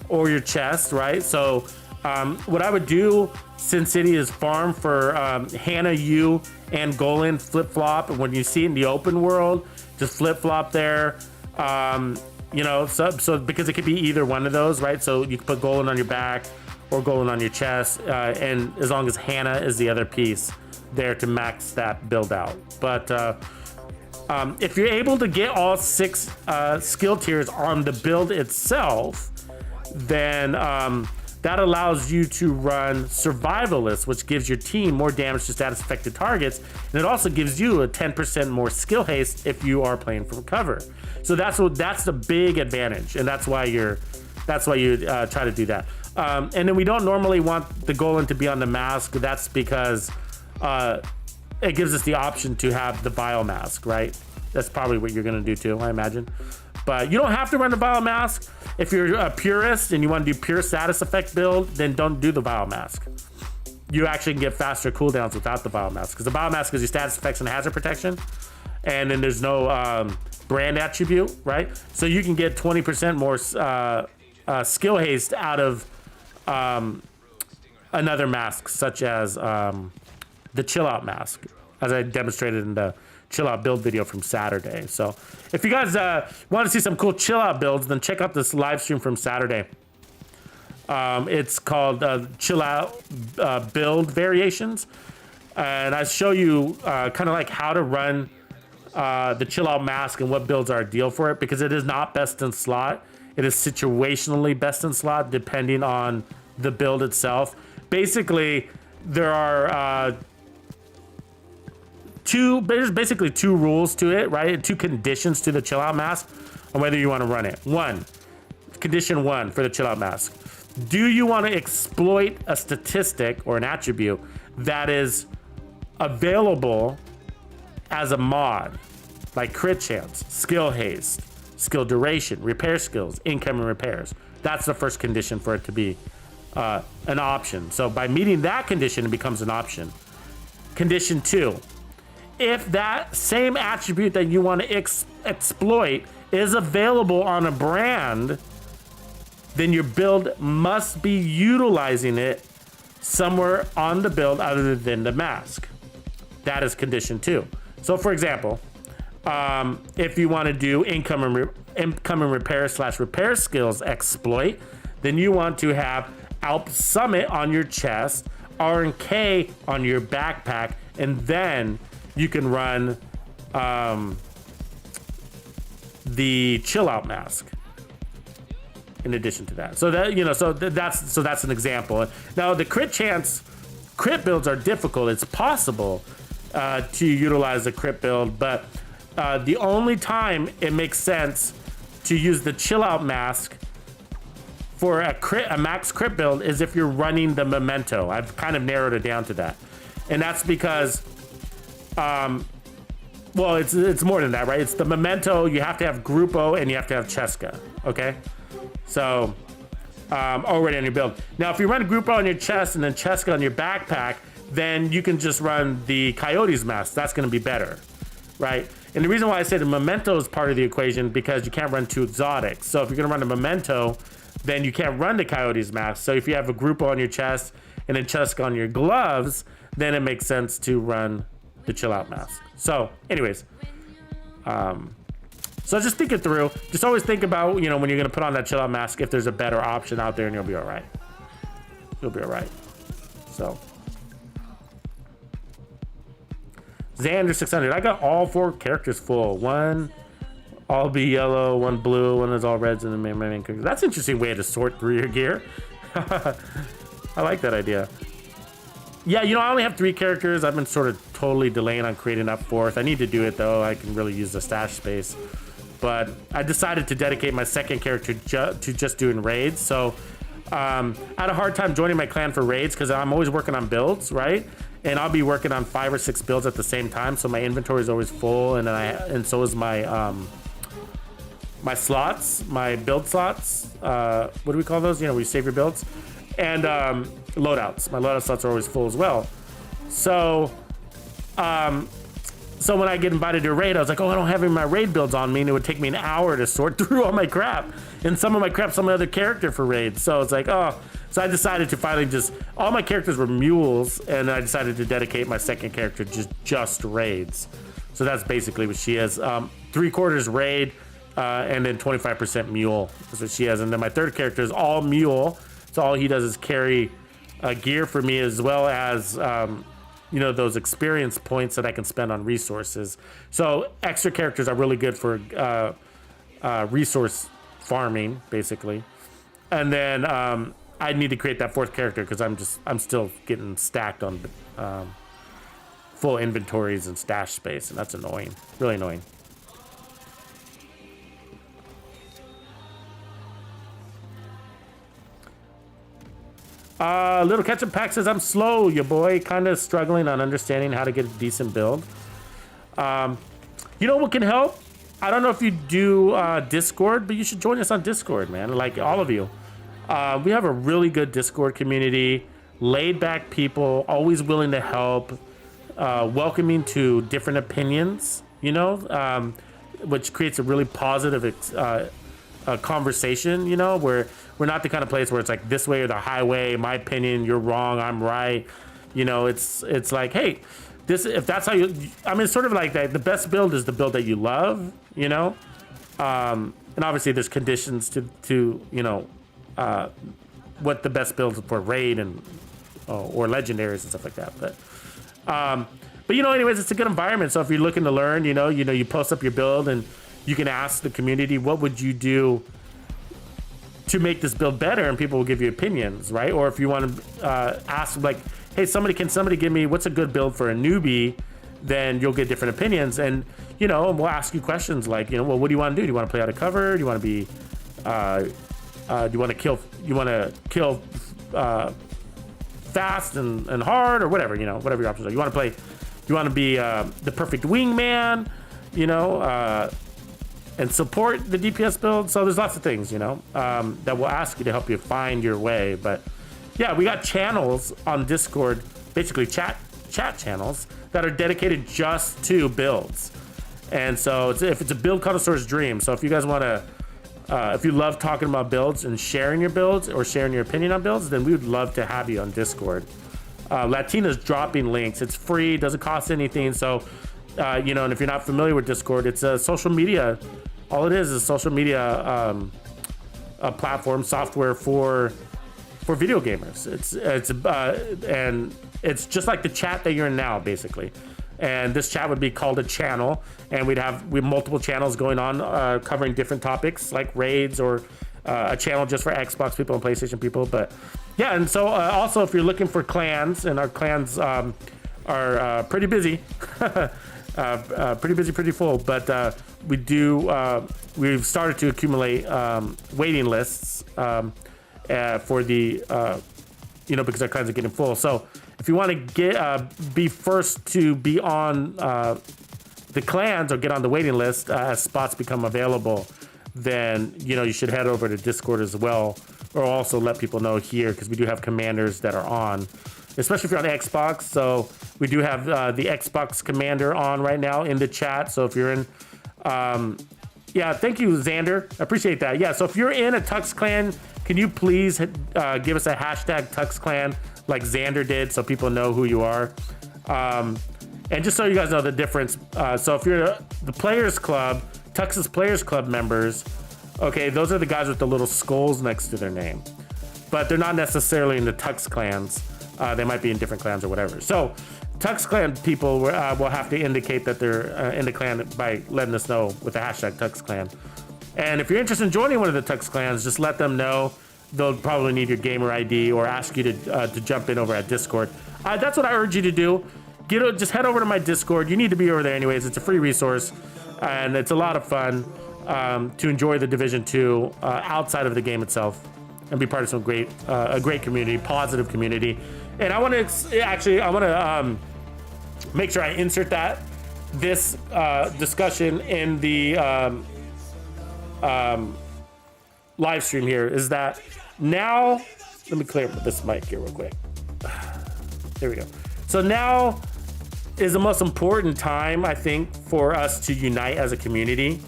or your chest, right? So what I would do, Sin City, is farm for Hannah, you, and Golan flip-flop. And when you see it in the open world, just flip-flop there. You know, so because it could be either one of those, right? So you can put Golan on your back or Golan on your chest, and as long as Hannah is the other piece there to max that build out. But if you're able to get all 6 skill tiers on the build itself, then that allows you to run Survivalist, which gives your team more damage to status affected targets, and it also gives you a 10% more skill haste if you are playing from cover. So that's the big advantage, and that's why you try to do that. And then we don't normally want the Golan to be on the mask. That's because it gives us the option to have the Vile mask, right? That's probably what you're gonna do too, I imagine. But you don't have to run the Vile mask. If you're a purist and you want to do pure status effect build, then don't do the Vile mask. You actually can get faster cooldowns without the Vile mask, because the Vile mask is your status effects and hazard protection, and then there's no brand attribute, right? So you can get 20% more skill haste out of another mask, such as the chill out mask, as I demonstrated in the chill out build video from Saturday. So if you guys want to see some cool chill out builds, then check out this live stream from Saturday. It's called chill out build variations. And I show you kind of like how to run the chill out mask and what builds are ideal for it, because it is not best in slot. It is situationally best in slot depending on the build itself. Basically, there's basically two rules to it, right? Two conditions to the chill out mask on whether you want to run it. Condition one for the chill out mask. Do you want to exploit a statistic or an attribute that is available as a mod, like crit chance, skill haste, skill duration, repair skills, incoming repairs? That's the first condition for it to be an option. So by meeting that condition, it becomes an option. Condition two, if that same attribute that you want to exploit is available on a brand, then your build must be utilizing it somewhere on the build other than the mask. That is condition two. So for example, if you want to do incoming repair / repair skills exploit, then you want to have Alp Summit on your chest, R&K on your backpack, and then you can run the chill out mask in addition to that. So that, you know, that's an example. Now the crit builds are difficult. It's possible to utilize a crit build, but the only time it makes sense to use the chill out mask for a max crit build is if you're running the memento. I've kind of narrowed it down to that, and that's because well, it's more than that, right? It's the memento. You have to have Grupo and you have to have Cheska. Okay, so already on your build. Now, if you run Grupo on your chest and then Cheska on your backpack, then you can just run the Coyotes mask. That's going to be better, right? And the reason why I say the memento is part of the equation because you can't run two exotics. So if you're going to run a memento, then you can't run the Coyotes mask. So if you have a Grupo on your chest and then Cheska on your gloves, then it makes sense to run the chill out mask. So anyways, so just think it through. Just always think about, you know, when you're going to put on that chill out mask, if there's a better option out there, and you'll be all right. You'll be all right. So Xander 600. I got all 4 characters full. One all be yellow, one blue, one is all reds, and the main character. That's an interesting way to sort through your gear. I like that idea. Yeah, you know, I only have 3 characters. I've been sort of totally delaying on creating that 4th. I need to do it though. I can really use the stash space. But I decided to dedicate my 2nd character to just doing raids. So I had a hard time joining my clan for raids because I'm always working on builds, right? And I'll be working on 5 or 6 builds at the same time. So my inventory is always full, and so is my my slots, my build slots. What do we call those? You know, where you save your builds. And loadouts. My loadout slots are always full as well. So so when I get invited to a raid, I was like, oh, I don't have any of my raid builds on me, and it would take me an hour to sort through all my crap. And some of my crap's on my other character for raids. So it's like, oh. So I decided to finally all my characters were mules, and I decided to dedicate my 2nd character just raids. So that's basically what she is. 3/4 raid, and then 25% mule. That's what she has. And then my 3rd character is all mule. So all he does is carry gear for me, as well as you know, those experience points that I can spend on resources. So extra characters are really good for resource farming, basically. And then I need to create that 4th character because I'm still getting stacked on full inventories and stash space, and that's annoying, really annoying. Little Ketchup Pack says, I'm slow, your boy. Kind of struggling on understanding how to get a decent build. You know what can help? I don't know if you do Discord, but you should join us on Discord, man. Like, all of you. We have a really good Discord community. Laid back people, always willing to help. Welcoming to different opinions, you know, which creates a really positive conversation, you know, where we're not the kind of place where it's like this way or the highway, my opinion, you're wrong, I'm right. You know, it's like, hey, if that's how you, I mean, it's sort of like that. The best build is the build that you love, you know? And obviously there's conditions to you know, what the best builds for raid and or legendaries and stuff like that. But you know, anyways, it's a good environment. So if you're looking to learn, you know, you post up your build and you can ask the community, what would you do to make this build better, and people will give you opinions, right? Or if you want to ask, like, hey, can somebody give me what's a good build for a newbie, then you'll get different opinions. And you know, we'll ask you questions like, you know, well, what do you want to do? Do you want to play out of cover? Do you want to be do you want to kill fast and hard, or whatever, you know, whatever your options are. You want to be the perfect wingman, you know, and support the DPS build. So there's lots of things, you know, that will ask you to help you find your way. But yeah, we got channels on Discord, basically chat channels that are dedicated just to builds. And so if it's a build connoisseur's dream. So if you guys want to, if you love talking about builds and sharing your builds or sharing your opinion on builds, then we would love to have you on Discord. Latina's dropping links. It's free, doesn't cost anything. So, you know, and if you're not familiar with Discord, it's a social media. All it is social media a platform software for video gamers. And it's just like the chat that you're in now, basically. And this chat would be called a channel, and we have multiple channels going on covering different topics like raids, or a channel just for Xbox people and PlayStation people. But yeah, and so also if you're looking for clans, and our clans are pretty busy, pretty full, but we've started to accumulate waiting lists for the you know, because our clans are getting full. So if you want to be first to be on the clans or get on the waiting list as spots become available, then you know you should head over to Discord as well, or also let people know here, because we do have commanders that are on, especially if you're on Xbox. So we do have the Xbox commander on right now in the chat. So if you're in, yeah, thank you, Xander, I appreciate that. Yeah, so if you're in a Tux clan, can you please give us a hashtag Tux clan like Xander did, so people know who you are. And just so you guys know the difference, so if you're the Players Club, Tux's Players Club members, okay, those are the guys with the little skulls next to their name, but they're not necessarily in the Tux clans. They might be in different clans or whatever. So Tux clan people will have to indicate that they're in the clan by letting us know with the hashtag Tux clan. And if you're interested in joining one of the Tux clans, just let them know. They'll probably need your gamer ID or ask you to jump in over at Discord. That's what I urge you to do. Just head over to my Discord. You need to be over there anyways. It's a free resource, and it's a lot of fun to enjoy the Division 2 outside of the game itself, and be part of some a great community, positive community. And I want to make sure I insert this discussion in the live stream here. Is that now? Let me clear up this mic here real quick. There we go. So now is the most important time, I think, for us to unite as a community.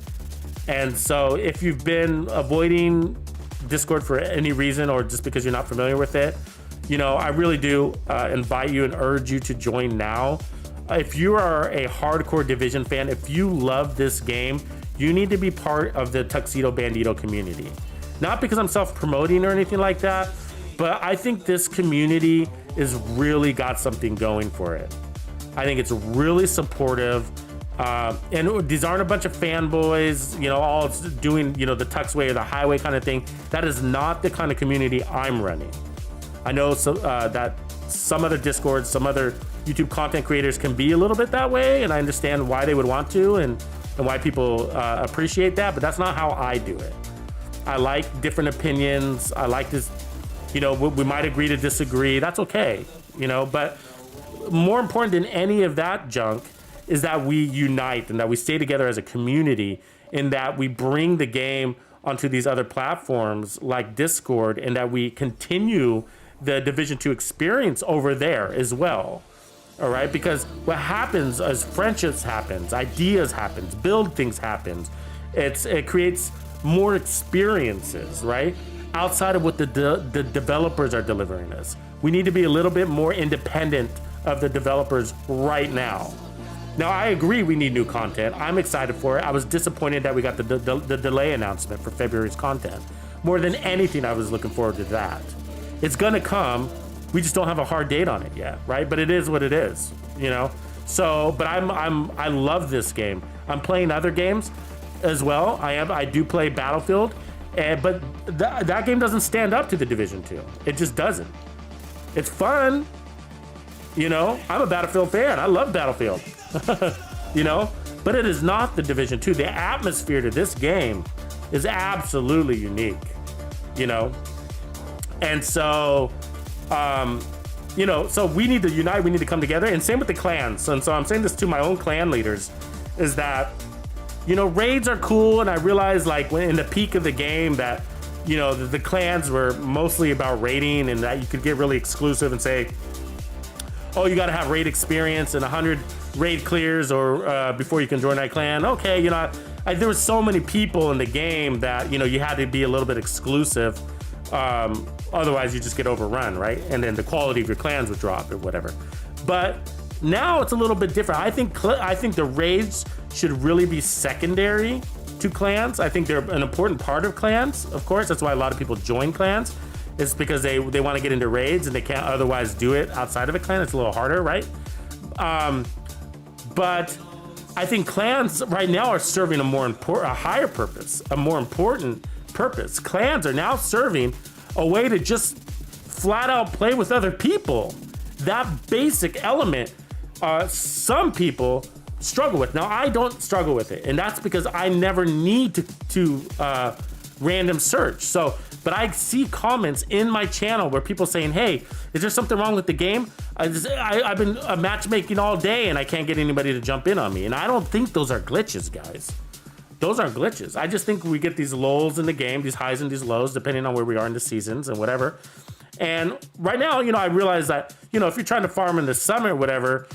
And so if you've been avoiding Discord for any reason, or just because you're not familiar with it, you know, I really do invite you and urge you to join now. If you are a hardcore Division fan, if you love this game, you need to be part of the TuxedoBandido community. Not because I'm self-promoting or anything like that, but I think this community is really got something going for it. I think it's really supportive. And these aren't a bunch of fanboys, you know, all doing, you know, the Tux way or the highway kind of thing. That is not the kind of community I'm running. I know that some other Discords, some other YouTube content creators can be a little bit that way, and I understand why they would want to and why people appreciate that, but that's not how I do it. I like different opinions. I like this, you know, we might agree to disagree. That's okay, you know, but more important than any of that junk is that we unite and that we stay together as a community, in that we bring the game onto these other platforms like Discord, and that we continue the Division 2 experience over there as well. All right, because what happens is friendships happens, ideas happens, build things happens. It creates more experiences, right? Outside of what the developers are delivering us. We need to be a little bit more independent of the developers right now. Now, I agree we need new content. I'm excited for it. I was disappointed that we got the delay announcement for February's content. More than anything, I was looking forward to that. It's gonna come. We just don't have a hard date on it yet, right? But it is what it is, you know. So, but I love this game. I'm playing other games as well. I do play Battlefield, but that game doesn't stand up to the Division 2. It just doesn't. It's fun, you know. I'm a Battlefield fan. I love Battlefield, you know. But it is not the Division 2. The atmosphere to this game is absolutely unique, you know. And so, you know, so we need to unite. We need to come together. And same with the clans. And so I'm saying this to my own clan leaders, is that, you know, raids are cool. And I realized, like, when in the peak of the game that, you know, the clans were mostly about raiding, and that you could get really exclusive and say, oh, you got to have raid experience and 100 raid clears or before you can join that clan. Okay, you know, there was so many people in the game that, you know, you had to be a little bit exclusive. Otherwise you just get overrun, right? And then the quality of your clans would drop or whatever. But now it's a little bit different. I think the raids should really be secondary to clans. I think they're an important part of clans. Of course, that's why a lot of people join clans. It's because they want to get into raids and they can't otherwise do it outside of a clan. It's a little harder, right? But I think clans right now are serving a higher purpose, a more important purpose. Clans are now serving a way to just flat out play with other people. That basic element, some people struggle with. Now, I don't struggle with it, and that's because I never need to random search. So, but I see comments in my channel where people saying, hey, is there something wrong with the game? I've been matchmaking all day and I can't get anybody to jump in on me. And I don't think those are glitches, guys. Those aren't glitches. I just think we get these lulls in the game, these highs and these lows, depending on where we are in the seasons and whatever. And right now, you know, I realize that, you know, if you're trying to farm in the summer or whatever,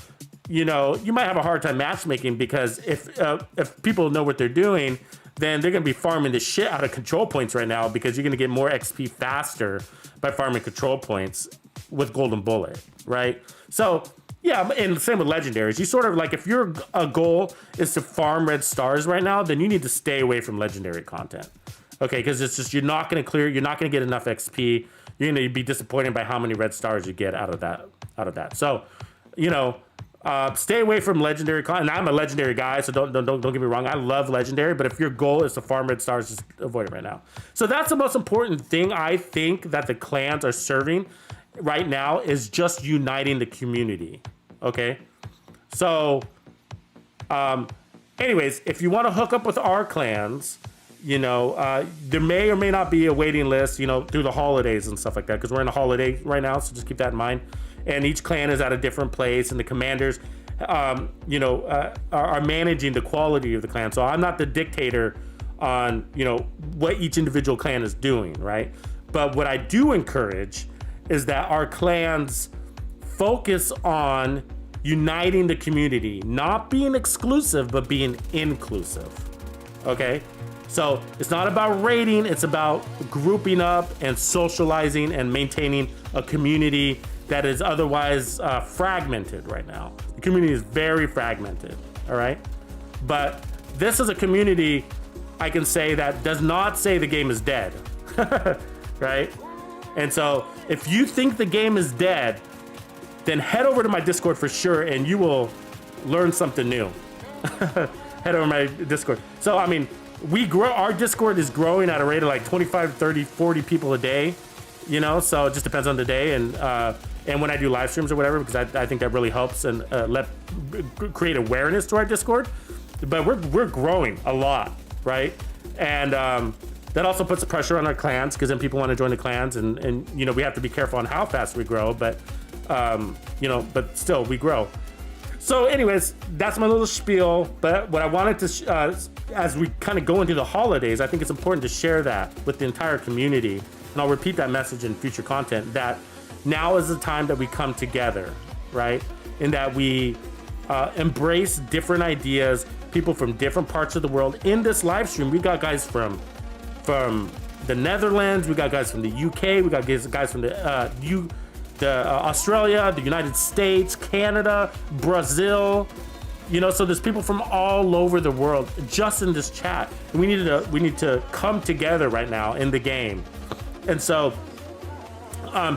you know, you might have a hard time matchmaking, because if people know what they're doing, then they're going to be farming the shit out of control points right now, because you're going to get more XP faster by farming control points with Golden Bullet, right? So, yeah, and same with legendaries. You sort of, like, if your goal is to farm red stars right now, then you need to stay away from legendary content, okay? Because it's just, you're not going to clear, you're not going to get enough XP. You're going to be disappointed by how many red stars you get out of that. So, you know, stay away from legendary content. And I'm a legendary guy, so don't get me wrong. I love legendary, but if your goal is to farm red stars, just avoid it right now. So that's the most important thing I think that the clans are serving right now, is just uniting the community. Okay, so anyways, if you want to hook up with our clans, you know, there may or may not be a waiting list, you know, through the holidays and stuff like that, because we're in a holiday right now, so just keep that in mind. And each clan is at a different place, and the commanders, you know, are managing the quality of the clan. So I'm not the dictator on, you know, what each individual clan is doing, right? But what I do encourage is that our clans focus on uniting the community, not being exclusive, but being inclusive, okay? So it's not about raiding, it's about grouping up and socializing and maintaining a community that is otherwise fragmented right now. The community is very fragmented, all right? But this is a community, I can say, that does not say the game is dead, right? And so if you think the game is dead, then head over to my Discord for sure, and you will learn something new. Head over to my Discord. So, I mean, our Discord is growing at a rate of like 25, 30, 40 people a day, you know, so it just depends on the day. And when I do live streams or whatever, because I think that really helps and create awareness to our Discord. But we're growing a lot, right? And that also puts pressure on our clans, because then people want to join the clans, and you know, we have to be careful on how fast we grow, but you know, but still we grow. So anyways, that's my little spiel. But what I wanted to, as we kind of go into the holidays, I think it's important to share that with the entire community. And I'll repeat that message in future content, that now is the time that we come together, right? And that we embrace different ideas, people from different parts of the world. In this live stream, we got guys from the Netherlands, we got guys from the UK, we got guys from the Australia, the United States, Canada, Brazil, you know, so there's people from all over the world just in this chat. And we need to come together right now in the game. And so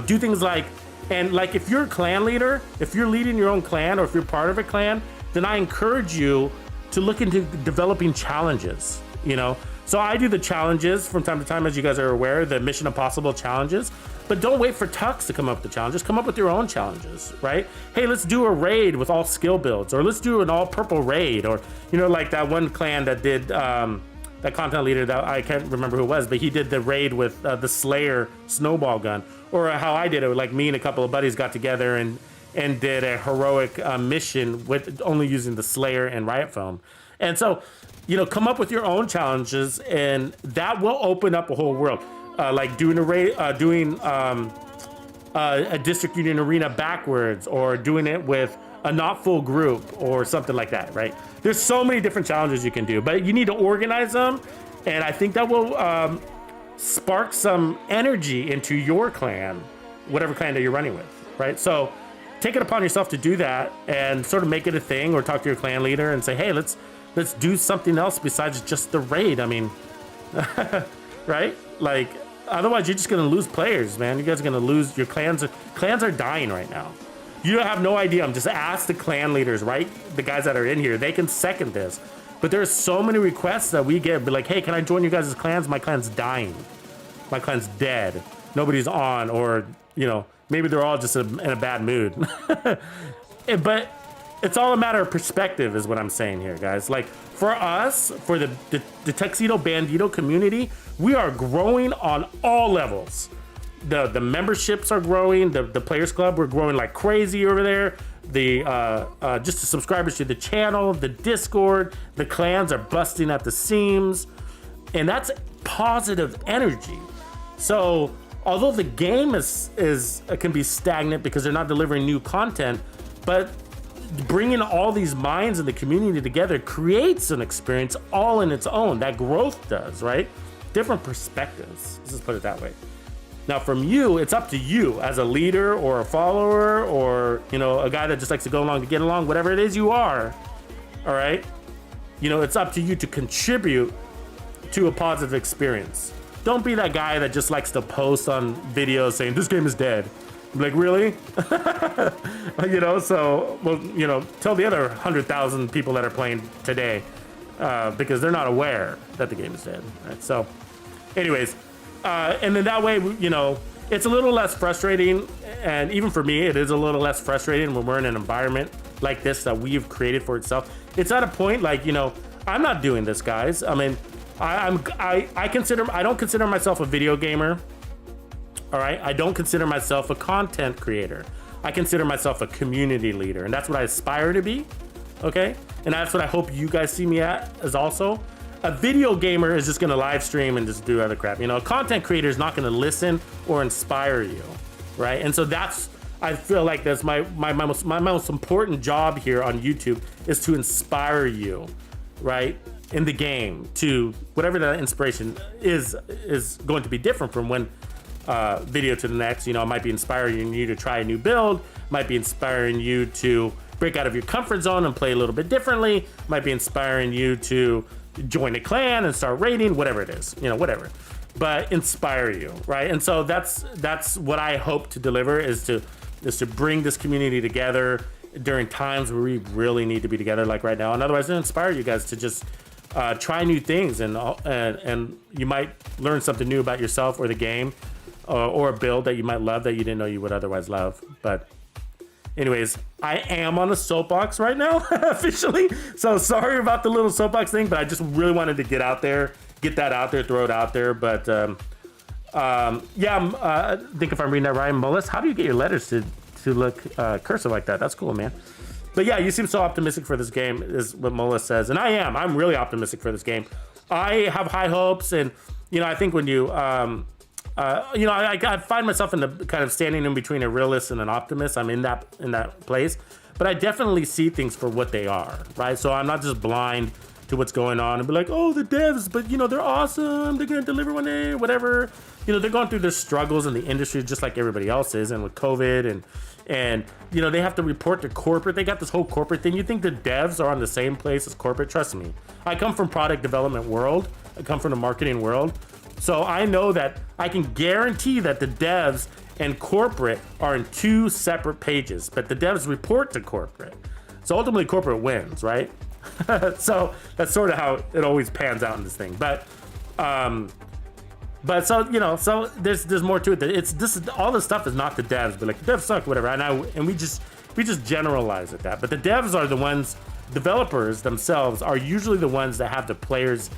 do things like, and like if you're a clan leader, if you're leading your own clan or if you're part of a clan, then I encourage you to look into developing challenges, you know? So I do the challenges from time to time, as you guys are aware, the Mission Impossible challenges, but don't wait for Tux to come up with the challenges, come up with your own challenges, right? Hey, let's do a raid with all skill builds, or let's do an all purple raid, or, you know, like that one clan that did, that content leader that I can't remember who it was, but he did the raid with the Slayer snowball gun, or how I did it, like me and a couple of buddies got together and did a heroic mission with only using the Slayer and Riot Foam. And so, you know, come up with your own challenges, and that will open up a whole world. Like doing a raid, doing a district union arena backwards, or doing it with a not full group or something like that, right? There's so many different challenges you can do, but you need to organize them, and I think that will spark some energy into your clan, whatever clan that you're running with, right? So take it upon yourself to do that and sort of make it a thing, or talk to your clan leader and say, hey, let's do something else besides just the raid. I mean, right? Like, otherwise you're just gonna lose players, man. You guys are gonna lose your clans. Clans are dying right now. You have no idea. I'm just ask the clan leaders, right? The guys that are in here, they can second this. But there's so many requests that we get, be like, hey, can I join you guys' clans? My clan's dying. My clan's dead. Nobody's on, or, you know, maybe they're all just in a bad mood. But it's all a matter of perspective is what I'm saying here, guys. Like, for us, for the Tuxedo Bandito community, we are growing on all levels. The memberships are growing, the Players Club, we're growing like crazy over there. The just the subscribers to the channel, the Discord, the clans are busting at the seams, and that's positive energy. So although the game is can be stagnant because they're not delivering new content, but bringing all these minds in the community together creates an experience all in its own. That growth does, right? Different perspectives. Let's just put it that way. Now, from you, it's up to you as a leader or a follower, or, you know, a guy that just likes to go along to get along, whatever it is you are. All right. You know, it's up to you to contribute to a positive experience. Don't be that guy that just likes to post on videos saying this game is dead. Like, really? You know, so, well, you know, tell the other 100,000 people that are playing today, because they're not aware that the game is dead. Right? So, anyways, and then that way, you know, it's a little less frustrating. And even for me, it is a little less frustrating when we're in an environment like this that we've created for itself. It's at a point like, you know, I'm not doing this, guys. I mean, I don't consider myself a video gamer. All right. I don't consider myself a content creator. I consider myself a community leader, and that's what I aspire to be. Okay. And that's what I hope you guys see me at as also. A video gamer is just going to live stream and just do other crap. You know, a content creator is not going to listen or inspire you. Right. And so I feel like that's my most important job here on YouTube is to inspire you, right, in the game to whatever that inspiration is going to be different from one video to the next. You know, it might be inspiring you to try a new build, might be inspiring you to break out of your comfort zone and play a little bit differently, might be inspiring you to join a clan and start raiding, whatever it is, you know, whatever, but inspire you, right? And so that's what I hope to deliver is to bring this community together during times where we really need to be together, like right now. And otherwise, to inspire you guys to just try new things, and you might learn something new about yourself or the game, or a build that you might love that you didn't know you would otherwise love. But anyways, I am on a soapbox right now, officially. So sorry about the little soapbox thing, but I just really wanted to get that out there, throw it out there. But yeah, I think if I'm reading that right, Mullis, how do you get your letters to look cursive like that? That's cool, man. But yeah, you seem so optimistic for this game, is what Mullis says. And I'm really optimistic for this game. I have high hopes, and, you know, I think when you, you know, I find myself in the kind of standing in between a realist and an optimist. I'm in that place, but I definitely see things for what they are, right? So I'm not just blind to what's going on and be like, oh, the devs, but, you know, they're awesome, they're gonna deliver one day, whatever. You know, they're going through their struggles in the industry just like everybody else is, and with COVID and you know, they have to report to corporate. They got this whole corporate thing. You think the devs are on the same place as corporate? Trust me. I come from product development world. I come from the marketing world. So I know that I can guarantee that the devs and corporate are in two separate pages, but the devs report to corporate. So ultimately corporate wins, right? So that's sort of how it always pans out in this thing. But so, you know, so there's more to it. All this stuff is not the devs, but like the devs suck, whatever. And we just generalize at that. But the devs are the ones, developers themselves are usually the ones that have the players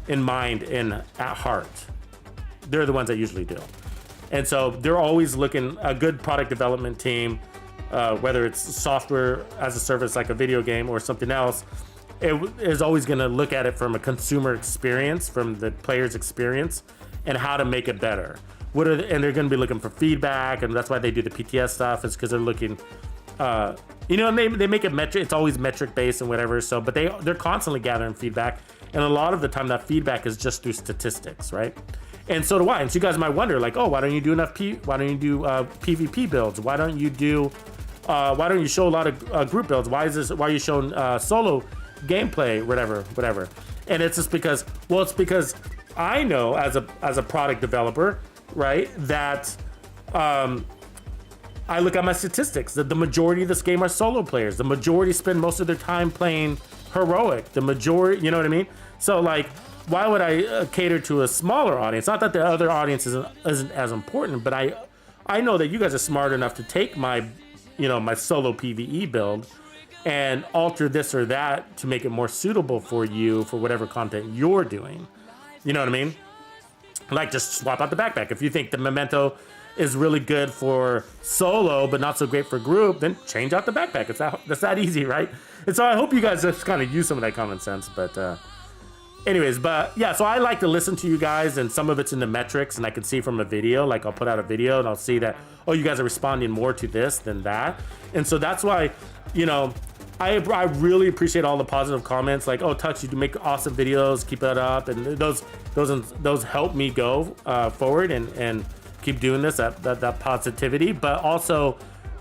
in mind and at heart. They're the ones that usually do. And so they're always looking, a good product development team, whether it's software as a service like a video game or something else, it is always going to look at it from a consumer experience, from the player's experience, and how to make it better. And they're going to be looking for feedback, and that's why they do the PTS stuff, is because they're looking, you know, and they make it metric. It's always metric based and whatever. So, but they're constantly gathering feedback, and a lot of the time that feedback is just through statistics, right? And so do I. And so you guys might wonder, like, oh, why don't you do why don't you do PvP builds? Why don't you show a lot of group builds? Why are you showing solo gameplay, whatever? And it's just because, well, it's because I know as a product developer, right, that I look at my statistics, that the majority of this game are solo players. The majority spend most of their time playing heroic. The majority, you know what I mean? So like, why would I cater to a smaller audience? Not that the other audience isn't as important, but I know that you guys are smart enough to take my, you know, my solo PvE build and alter this or that to make it more suitable for you for whatever content you're doing. You know what I mean? Like just swap out the backpack. If you think the memento is really good for solo but not so great for group, then change out the backpack. That's that easy, right? And so I hope you guys just kind of use some of that common sense. But anyways, but yeah, so I like to listen to you guys, and some of it's in the metrics, and I can see from a video, like I'll put out a video and I'll see that, oh, you guys are responding more to this than that. And so that's why, you know, I really appreciate all the positive comments, like, oh, Tux, you do make awesome videos, keep that up, and those help me go forward and keep doing this, that positivity. But also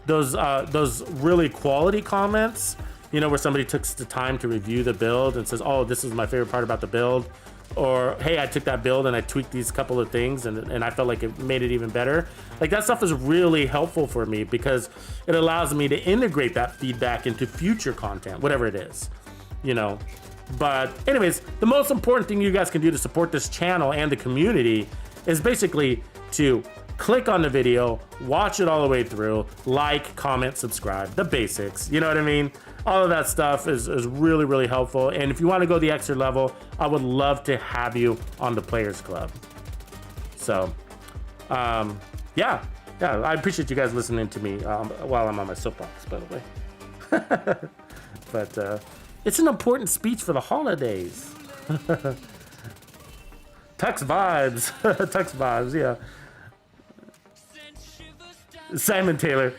those really quality comments, you know, where somebody took the time to review the build and says, oh, this is my favorite part about the build, or hey, I took that build and I tweaked these couple of things and I felt like it made it even better. Like that stuff is really helpful for me because it allows me to integrate that feedback into future content, whatever it is, you know. But anyways, the most important thing you guys can do to support this channel and the community is basically to click on the video, watch it all the way through, like, comment, subscribe, the basics, you know what I mean? All of that stuff is really, really helpful. And if you want to go the extra level, I would love to have you on the Players Club. So, yeah, I appreciate you guys listening to me while I'm on my soapbox, by the way. But it's an important speech for the holidays. Tux vibes. Tux vibes, yeah. Simon Taylor.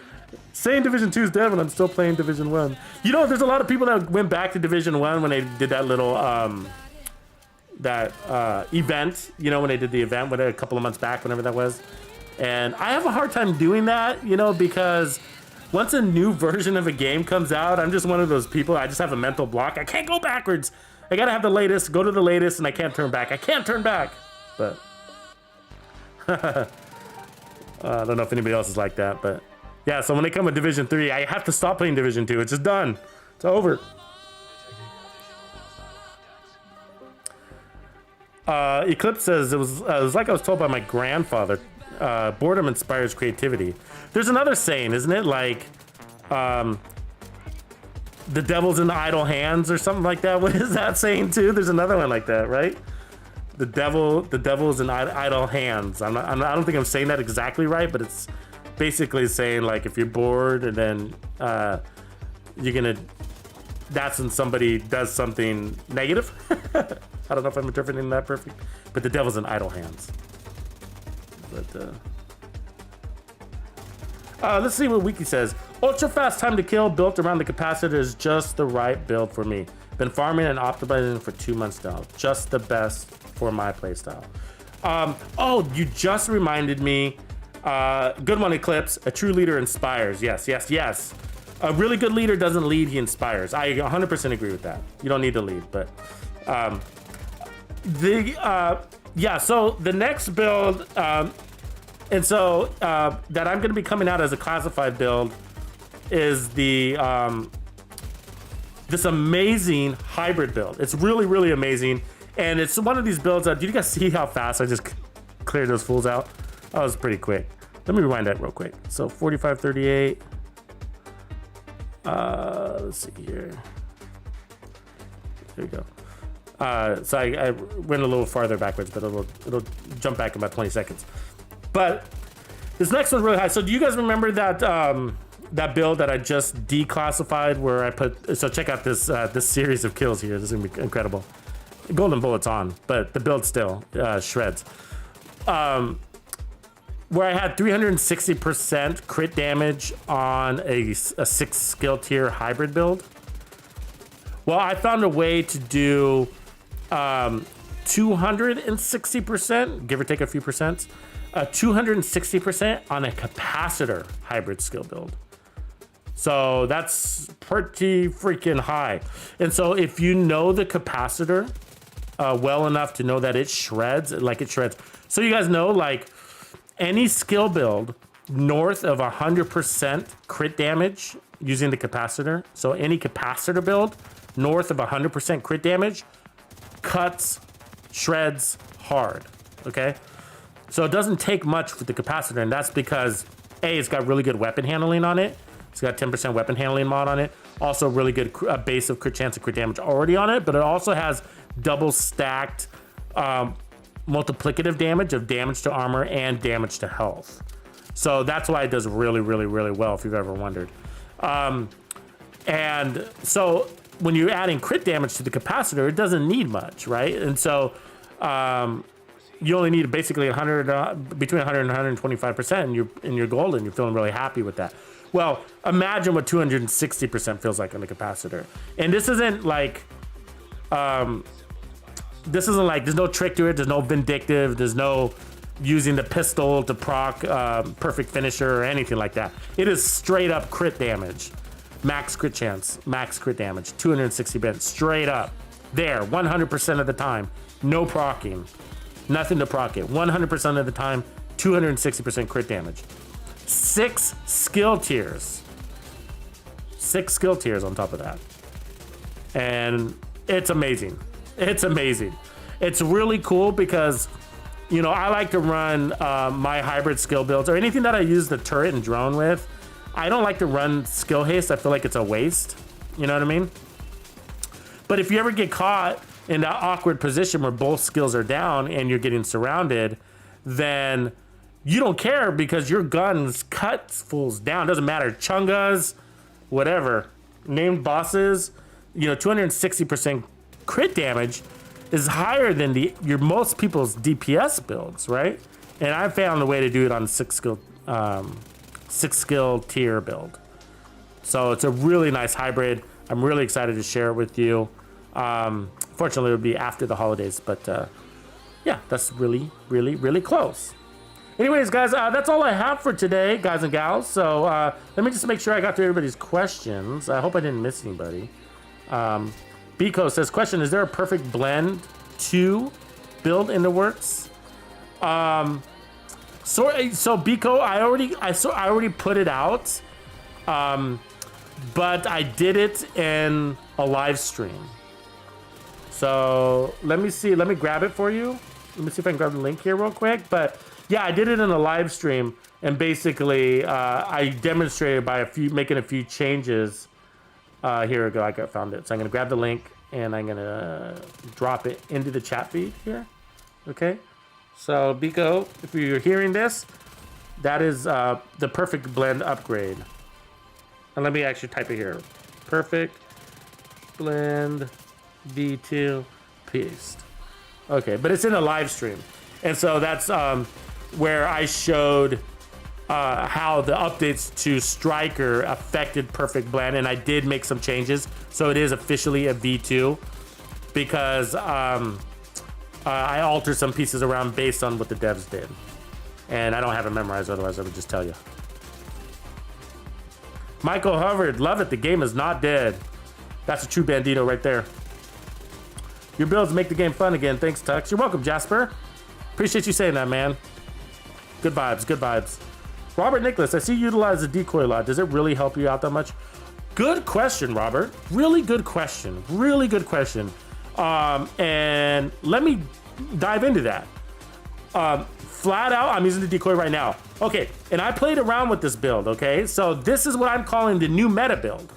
Saying Division 2 is dead when I'm still playing Division 1. You know, there's a lot of people that went back to Division 1 when they did that little event, you know, when they did the event a couple of months back, whenever that was. And I have a hard time doing that, you know, because once a new version of a game comes out, I'm just one of those people, I just have a mental block. I can't go backwards. I gotta have the latest, go to the latest, and I can't turn back. I can't turn back. But I don't know if anybody else is like that, but yeah, so when they come with Division 3, I have to stop playing Division 2. It's just done. It's over. Eclipse says, it was like I was told by my grandfather, boredom inspires creativity. There's another saying, isn't it? Like, the devil's in the idle hands or something like that. What is that saying too? There's another one like that, right? The devil's in idle hands. I don't think I'm saying that exactly right, but it's basically saying like if you're bored and then that's when somebody does something negative. I don't know if I'm interpreting that perfect, but the devil's in idle hands. But let's see what Wiki says. Ultra fast time to kill built around the capacitor is just the right build for me. Been farming and optimizing for 2 months now. Just the best for my playstyle. Oh, you just reminded me. Good one, Eclipse. A true leader inspires. Yes. A really good leader doesn't lead, he inspires. I 100% agree with that. You don't need to lead, but yeah, so the next build, And so that I'm going to be coming out as a classified build is the this amazing hybrid build. It's really, really amazing. And it's one of these builds that, did you guys see how fast I just cleared those fools out? That was pretty quick. Let me rewind that real quick. So 4538. Let's see here. There we go. So I went a little farther backwards, but it'll jump back in about 20 seconds. But this next one's really high. So do you guys remember that that build that I just declassified where I put, so check out this this series of kills here. This is gonna be incredible. Golden bullet's on, but the build still shreds. Where I had 360% crit damage on a 6 skill tier hybrid build. Well, I found a way to do 260%, give or take a few percent, 260% on a capacitor hybrid skill build. So that's pretty freaking high. And so if you know the capacitor well enough to know that it shreds, like it shreds. So you guys know, like, any skill build north of 100% crit damage using the capacitor. So any capacitor build north of 100% crit damage cuts, shreds hard, okay? So it doesn't take much for the capacitor, and that's because A, it's got really good weapon handling on it. It's got 10% weapon handling mod on it. Also really good base of crit chance of crit damage already on it, but it also has double stacked multiplicative damage of damage to armor and damage to health. So that's why it does really, really, really well, if you've ever wondered. And so when you're adding crit damage to the capacitor, it doesn't need much, right? And so you only need basically 100, between 100 and 125%, and you're golden. You're feeling really happy with that. Well, imagine what 260% feels like on the capacitor. And this isn't like, there's no trick to it. There's no vindictive. There's no using the pistol to proc perfect finisher or anything like that. It is straight up crit damage. Max crit chance, max crit damage, 260 bits, straight up. There, 100% of the time. No procking. Nothing to proc it. 100% of the time, 260% crit damage. 6 skill tiers. 6 skill tiers on top of that. And it's amazing. It's amazing. It's really cool because, you know, I like to run my hybrid skill builds or anything that I use the turret and drone with. I don't like to run skill haste. I feel like it's a waste. You know what I mean? But if you ever get caught in that awkward position where both skills are down and you're getting surrounded, then you don't care because your guns cut fools down. Doesn't matter. Chungas, whatever. Named bosses, you know, 260% crit damage is higher than your most people's DPS builds, right? And I found a way to do it on 6 skill tier build. So it's a really nice hybrid. I'm really excited to share it with you. Fortunately, it would be after the holidays, but yeah, that's really, really, really close. Anyways, guys, that's all I have for today, guys and gals. So let me just make sure I got to everybody's questions. I hope I didn't miss anybody. Biko says, question, is there a perfect blend 2 build in the works? So Biko, I already put it out, but I did it in a live stream. So let me see, let me grab it for you. Let me see if I can grab the link here real quick. But yeah, I did it in a live stream, and basically I demonstrated by making a few changes. Here we go, I found it. So I'm gonna grab the link and I'm gonna drop it into the chat feed here. Okay. So Biko, if you're hearing this, that is the perfect blend upgrade. And let me actually type it here. Perfect blend V2 paste. Okay, but it's in a live stream. And so that's where I showed how the updates to Striker affected Perfect Blend, and I did make some changes. So it is officially a V2 because I altered some pieces around based on what the devs did. And I don't have it memorized, otherwise I would just tell you. Michael Hubbard, love it. The game is not dead. That's a true bandito right there. Your builds make the game fun again. Thanks, Tux. You're welcome, Jasper. Appreciate you saying that, man. Good vibes, good vibes. Robert Nicholas, I see you utilize the decoy a lot. Does it really help you out that much? Good question, Robert. Really good question. Really good question. And let me dive into that. Flat out, I'm using the decoy right now. Okay, and I played around with this build, okay? So this is what I'm calling the new meta build.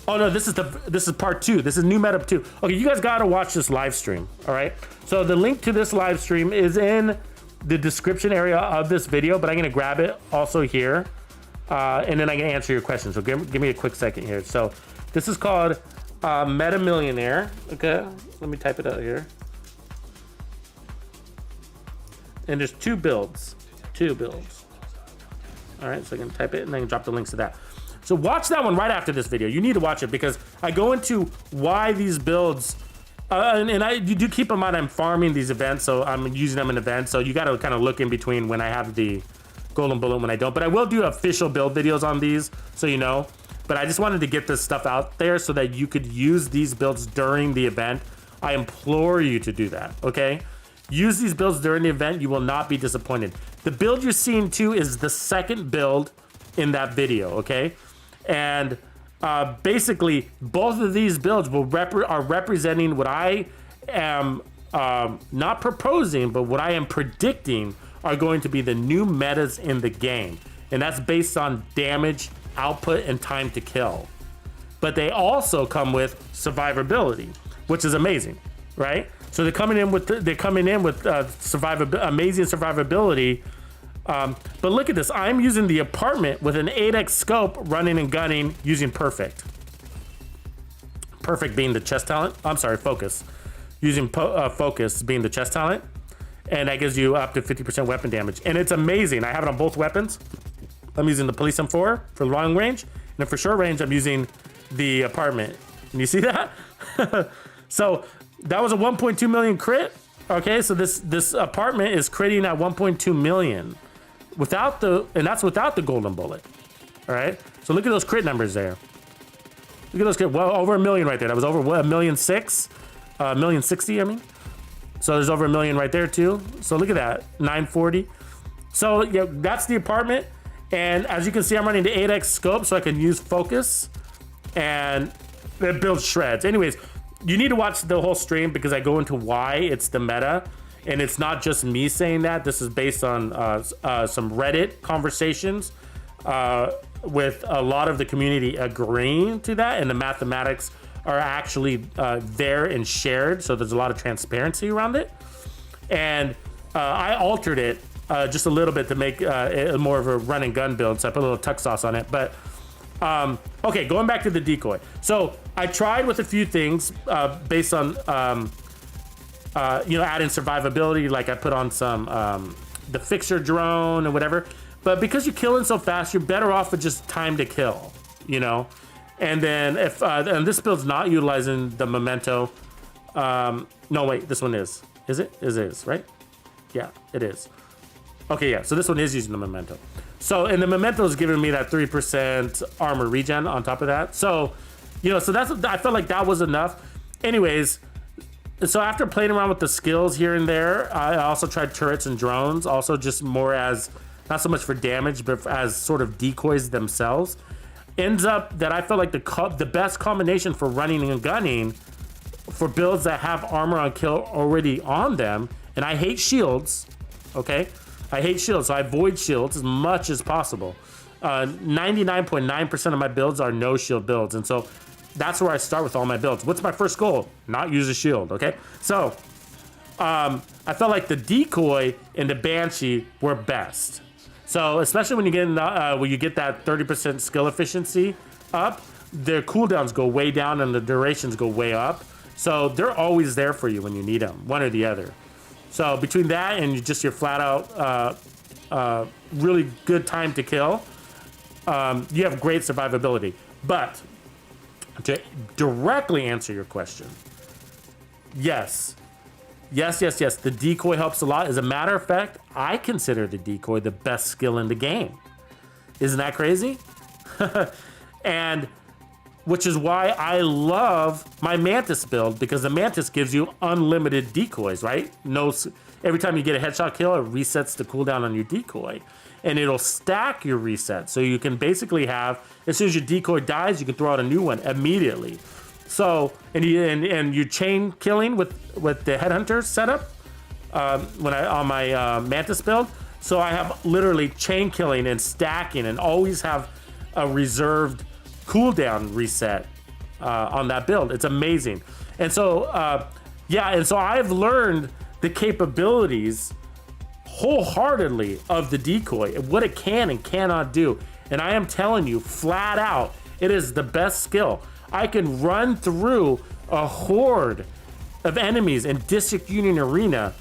Oh no, this is part 2. This is new meta 2. Okay, you guys gotta watch this live stream, all right? So the link to this live stream is in the description area of this video, but I'm gonna grab it also here, and then I can answer your questions. So give me a quick second here. So this is called Meta Millionaire. Okay, let me type it out here. And there's 2 builds. All right, so I can type it and then drop the links to that. So watch that one right after this video. You need to watch it because I go into why these builds, you do keep in mind I'm farming these events, so I'm using them in events. So you got to kind of look in between when I have the golden bullet, when I don't. But I will do official build videos on these, so you know. But I just wanted to get this stuff out there so that you could use these builds during the event. I implore you to do that, okay? Use these builds during the event. You will not be disappointed. The build you're seeing too is the second build in that video, okay? And basically, both of these builds are representing what I am not proposing, but what I am predicting are going to be the new metas in the game. And that's based on damage, output, and time to kill. But they also come with survivability, which is amazing, right? So they're coming in with amazing survivability. But look at this. I'm using the apartment with an 8x scope, running and gunning using perfect. Perfect being the chest talent. I'm sorry, focus. Using focus being the chest talent. And that gives you up to 50% weapon damage. And it's amazing. I have it on both weapons. I'm using the police M4 for long range. And then for short range, I'm using the apartment. Can you see that? So that was a 1.2 million crit. Okay, so this apartment is critting at 1.2 million. And that's without the golden bullet. All right, so look at those crit numbers there. Look at those crit, well, over 1 million right there. That was over what, 1,000,006, 1,060,000, I mean. So there's over 1 million right there too. So look at that, 940. So yeah, that's the apartment. And as you can see, I'm running the 8x scope so I can use focus and it builds shreds. Anyways, you need to watch the whole stream because I go into why it's the meta. And it's not just me saying that. This is based on some Reddit conversations with a lot of the community agreeing to that. And the mathematics are actually there and shared. So there's a lot of transparency around it. And I altered it just a little bit to make it more of a run and gun build. So I put a little Tux sauce on it. But okay, going back to the decoy. So I tried with a few things based on adding survivability, like I put on some the fixer drone and whatever. But because you're killing so fast, you're better off with just time to kill, you know. And then if and this build's not utilizing the memento. No, wait, this one is. Is it? It is, right? Yeah, it is. Okay, yeah. So this one is using the memento. So and the memento is giving me that 3% armor regen on top of that. So, so I felt like that was enough. Anyways. So after playing around with the skills here and there, I also tried turrets and drones, also just more as, not so much for damage, but as sort of decoys themselves. Ends up that I felt like the best combination for running and gunning for builds that have armor on kill already on them, and I hate shields, okay? I hate shields, so I avoid shields as much as possible. 99.9% of my builds are no shield builds, and so that's where I start with all my builds. What's my first goal? Not use a shield, okay? So, I felt like the decoy and the banshee were best. So, especially when you get that 30% skill efficiency up, their cooldowns go way down and the durations go way up. So they're always there for you when you need them, one or the other. So between that and just your flat out really good time to kill, you have great survivability. But to directly answer your question, yes. The decoy helps a lot. As a matter of fact, I consider the decoy the best skill in the game. Isn't that crazy? And which is why I love my Mantis build, because the Mantis gives you unlimited decoys, right? every time you get a headshot kill, it resets the cooldown on your decoy. And it'll stack your reset. So you can basically have, as soon as your decoy dies, you can throw out a new one immediately. So, and you chain killing with the headhunter setup on my Mantis build. So I have literally chain killing and stacking and always have a reserved cooldown reset on that build. It's amazing. And so, yeah, and so I've learned the capabilities wholeheartedly of the decoy, what it can and cannot do. And I am telling you flat out, it is the best skill. I can run through a horde of enemies in District Union Arena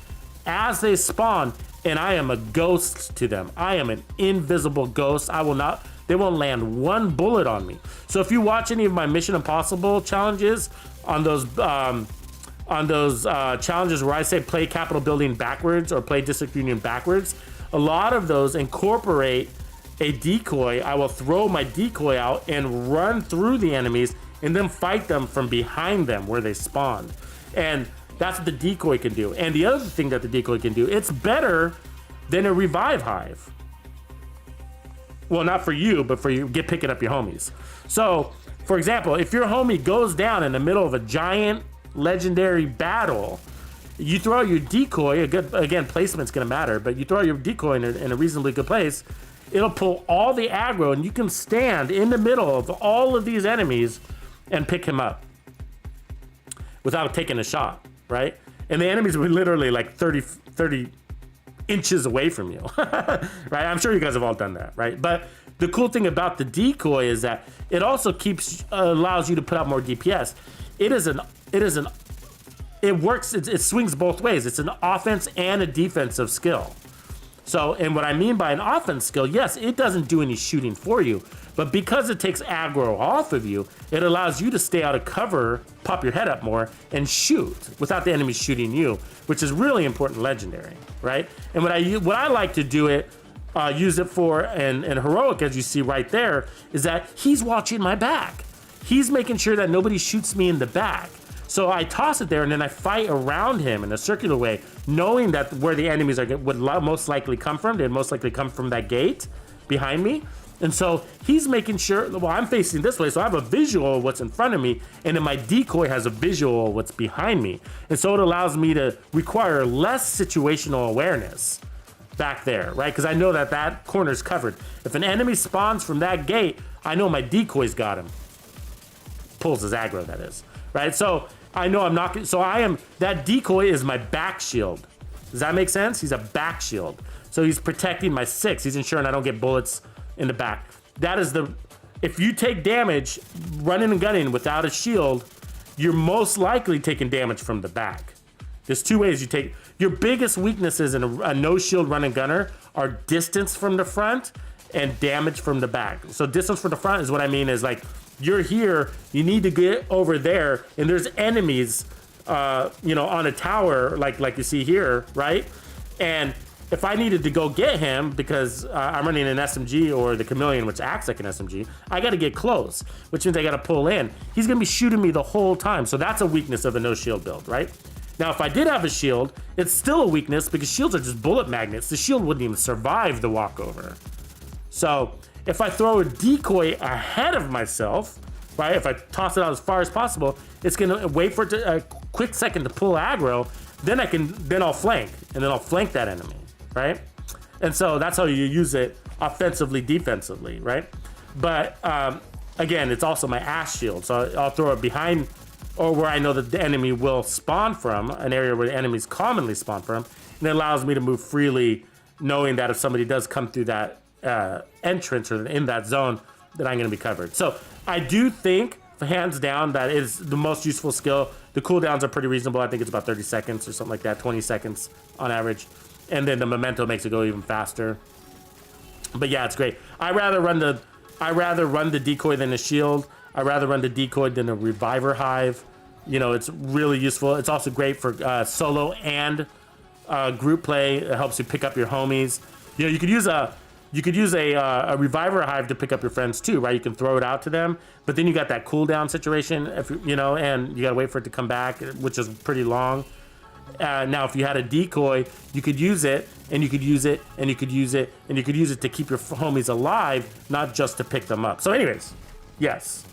as they spawn, and I am a ghost to them. I am an invisible ghost. They won't land one bullet on me. So if you watch any of my Mission Impossible challenges on those challenges where I say play Capitol Building backwards or play District Union backwards, a lot of those incorporate a decoy. I will throw my decoy out and run through the enemies and then fight them from behind them where they spawned. And that's what the decoy can do. And the other thing that the decoy can do, it's better than a revive hive. Well, not for you, but for you picking up your homies. So, for example, if your homie goes down in the middle of a giant legendary battle, you throw your decoy, again, placement's gonna matter, but you throw your decoy in a reasonably good place, it'll pull all the aggro and you can stand in the middle of all of these enemies and pick him up without taking a shot, right? And the enemies were literally like 30 inches away from you, right? I'm sure you guys have all done that, right? But the cool thing about the decoy is that it also allows you to put out more DPS. It works, it swings both ways. It's an offense and a defensive skill. So, and what I mean by an offense skill, yes, it doesn't do any shooting for you, but because it takes aggro off of you, it allows you to stay out of cover, pop your head up more, and shoot without the enemy shooting you, which is really important legendary, right? And what I like to use it for in Heroic, as you see right there, is that he's watching my back. He's making sure that nobody shoots me in the back. So I toss it there and then I fight around him in a circular way, knowing that where the enemies would most likely come from. They'd most likely come from that gate behind me. And so he's making sure, well, I'm facing this way, so I have a visual of what's in front of me, and then my decoy has a visual of what's behind me. And so it allows me to require less situational awareness back there, right? Because I know that corner's covered. If an enemy spawns from that gate, I know my decoy's got him. Pulls his aggro, that is, right? So I know I'm not, that decoy is my back shield. Does that make sense? He's a back shield. So he's protecting my 6. He's ensuring I don't get bullets in the back. That is if you take damage running and gunning without a shield, you're most likely taking damage from the back. There's 2 ways you take, your biggest weaknesses in a no shield running gunner are distance from the front and damage from the back. So distance from the front is what I mean is like, you're here, you need to get over there, and there's enemies, on a tower, like you see here, right? And if I needed to go get him because I'm running an SMG or the Chameleon, which acts like an SMG, I got to get close, which means I got to pull in. He's going to be shooting me the whole time. So that's a weakness of a no shield build, right? Now, if I did have a shield, it's still a weakness because shields are just bullet magnets. The shield wouldn't even survive the walkover. So if I throw a decoy ahead of myself, right? If I toss it out as far as possible, it's gonna wait for it to a quick second to pull aggro. Then I'll flank, and then I'll flank that enemy, right? And so that's how you use it offensively, defensively, right? But again, it's also my ass shield, so I'll throw it behind or where I know that the enemy will spawn from, an area where the enemies commonly spawn from, and it allows me to move freely, knowing that if somebody does come through that entrance or in that zone, that I'm going to be covered. So I do think, hands down, that is the most useful skill. The cooldowns are pretty reasonable. I think it's about 30 seconds or something like that, 20 seconds on average. And then the memento makes it go even faster. But yeah, it's great. I rather run the decoy than the shield. I rather run the decoy than a reviver hive. It's really useful. It's also great for solo and group play. It helps you pick up your homies. You could use a reviver hive to pick up your friends too, right? You can throw it out to them, but then you got that cooldown situation, and you gotta wait for it to come back, which is pretty long. Now, if you had a decoy, you could use it, and you could use it, and you could use it, and you could use it to keep your homies alive, not just to pick them up. So anyways, yes.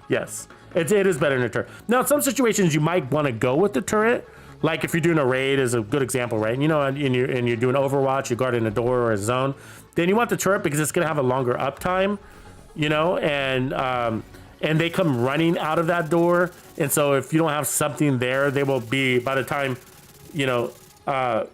Yes, it is better than a turret. Now, in some situations, you might want to go with the turret. Like if you're doing a raid is a good example, right? You know, and you're doing Overwatch, you're guarding a door or a zone, then you want the turret because it's gonna have a longer uptime, you know, and they come running out of that door, and so if you don't have something there, they will be by the time, you know, well,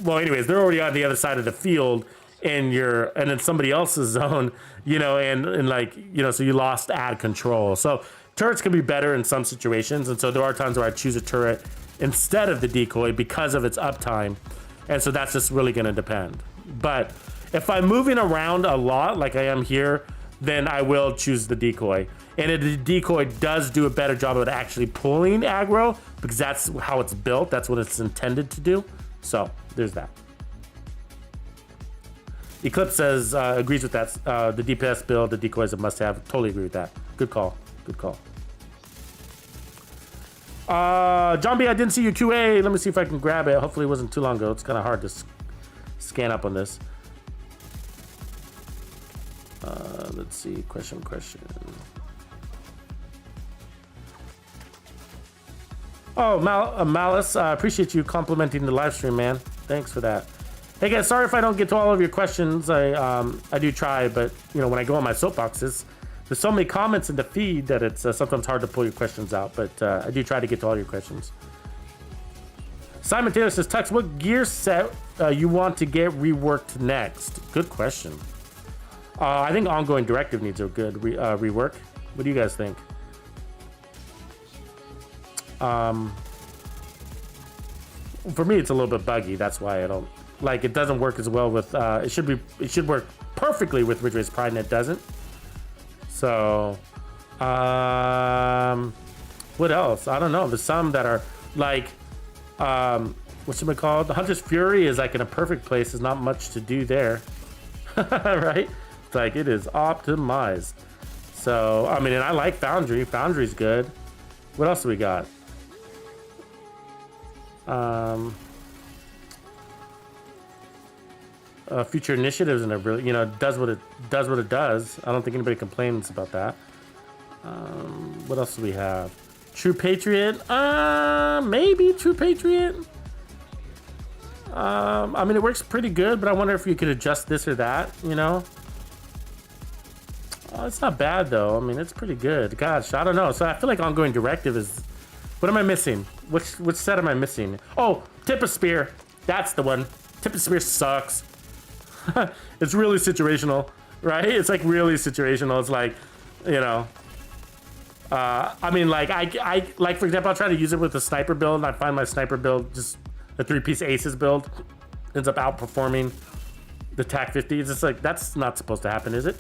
anyways, they're already on the other side of the field, and in somebody else's zone, you know, and like, you know, so you lost ad control. So turrets can be better in some situations, and so there are times where I choose a turret instead of the decoy because of its uptime, and so that's just really going to depend. But if I'm moving around a lot like I am here, then I will choose the decoy. And the decoy does do a better job of actually pulling aggro because that's how it's built. That's what it's intended to do. So there's that. Eclipse says, agrees with that. The DPS build, the decoy is a must-have. Totally agree with that. Good call. Good call. John B, I didn't see your QA. Let me see if I can grab it. Hopefully it wasn't too long ago. It's kind of hard to scan up on this. Let's see. Question. Oh, Malice, I appreciate you complimenting the live stream, man. Thanks for that. Hey guys, sorry if I don't get to all of your questions. I do try, but you know, when I go on my soapboxes, there's so many comments in the feed that it's sometimes hard to pull your questions out, but I do try to get to all your questions. Simon Taylor says, Tux, what gear set you want to get reworked next? Good question. I think ongoing directive needs a good rework. What do you guys think? For me, it's a little bit buggy. That's why I don't like it. Doesn't work as well with. It should work perfectly with Ridge Race Pride, and it doesn't. So, what else? I don't know. There's some that are like, what's it called? The Hunter's Fury is like in a perfect place. There's not much to do there, right? It's like it is optimized. So, I mean, and I like Foundry. Foundry's good. What else do we got? Future Initiatives and it really, you know, does what it does. I don't think anybody complains about that. What else do we have? True Patriot? Maybe True Patriot. I mean, it works pretty good, but I wonder if you could adjust this or that, you know? It's not bad though. I mean, it's pretty good. Gosh, I don't know. So I feel like ongoing directive is. What am I missing? Which set am I missing? Oh, Tip of Spear. That's the one. Tip of Spear sucks. It's really situational, right? It's like really situational. It's like, you know. I mean, like I like for example, I'll try to use it with a sniper build, and I find my sniper build, just the 3-piece aces build, ends up outperforming the TAC 50. It's just like that's not supposed to happen, is it?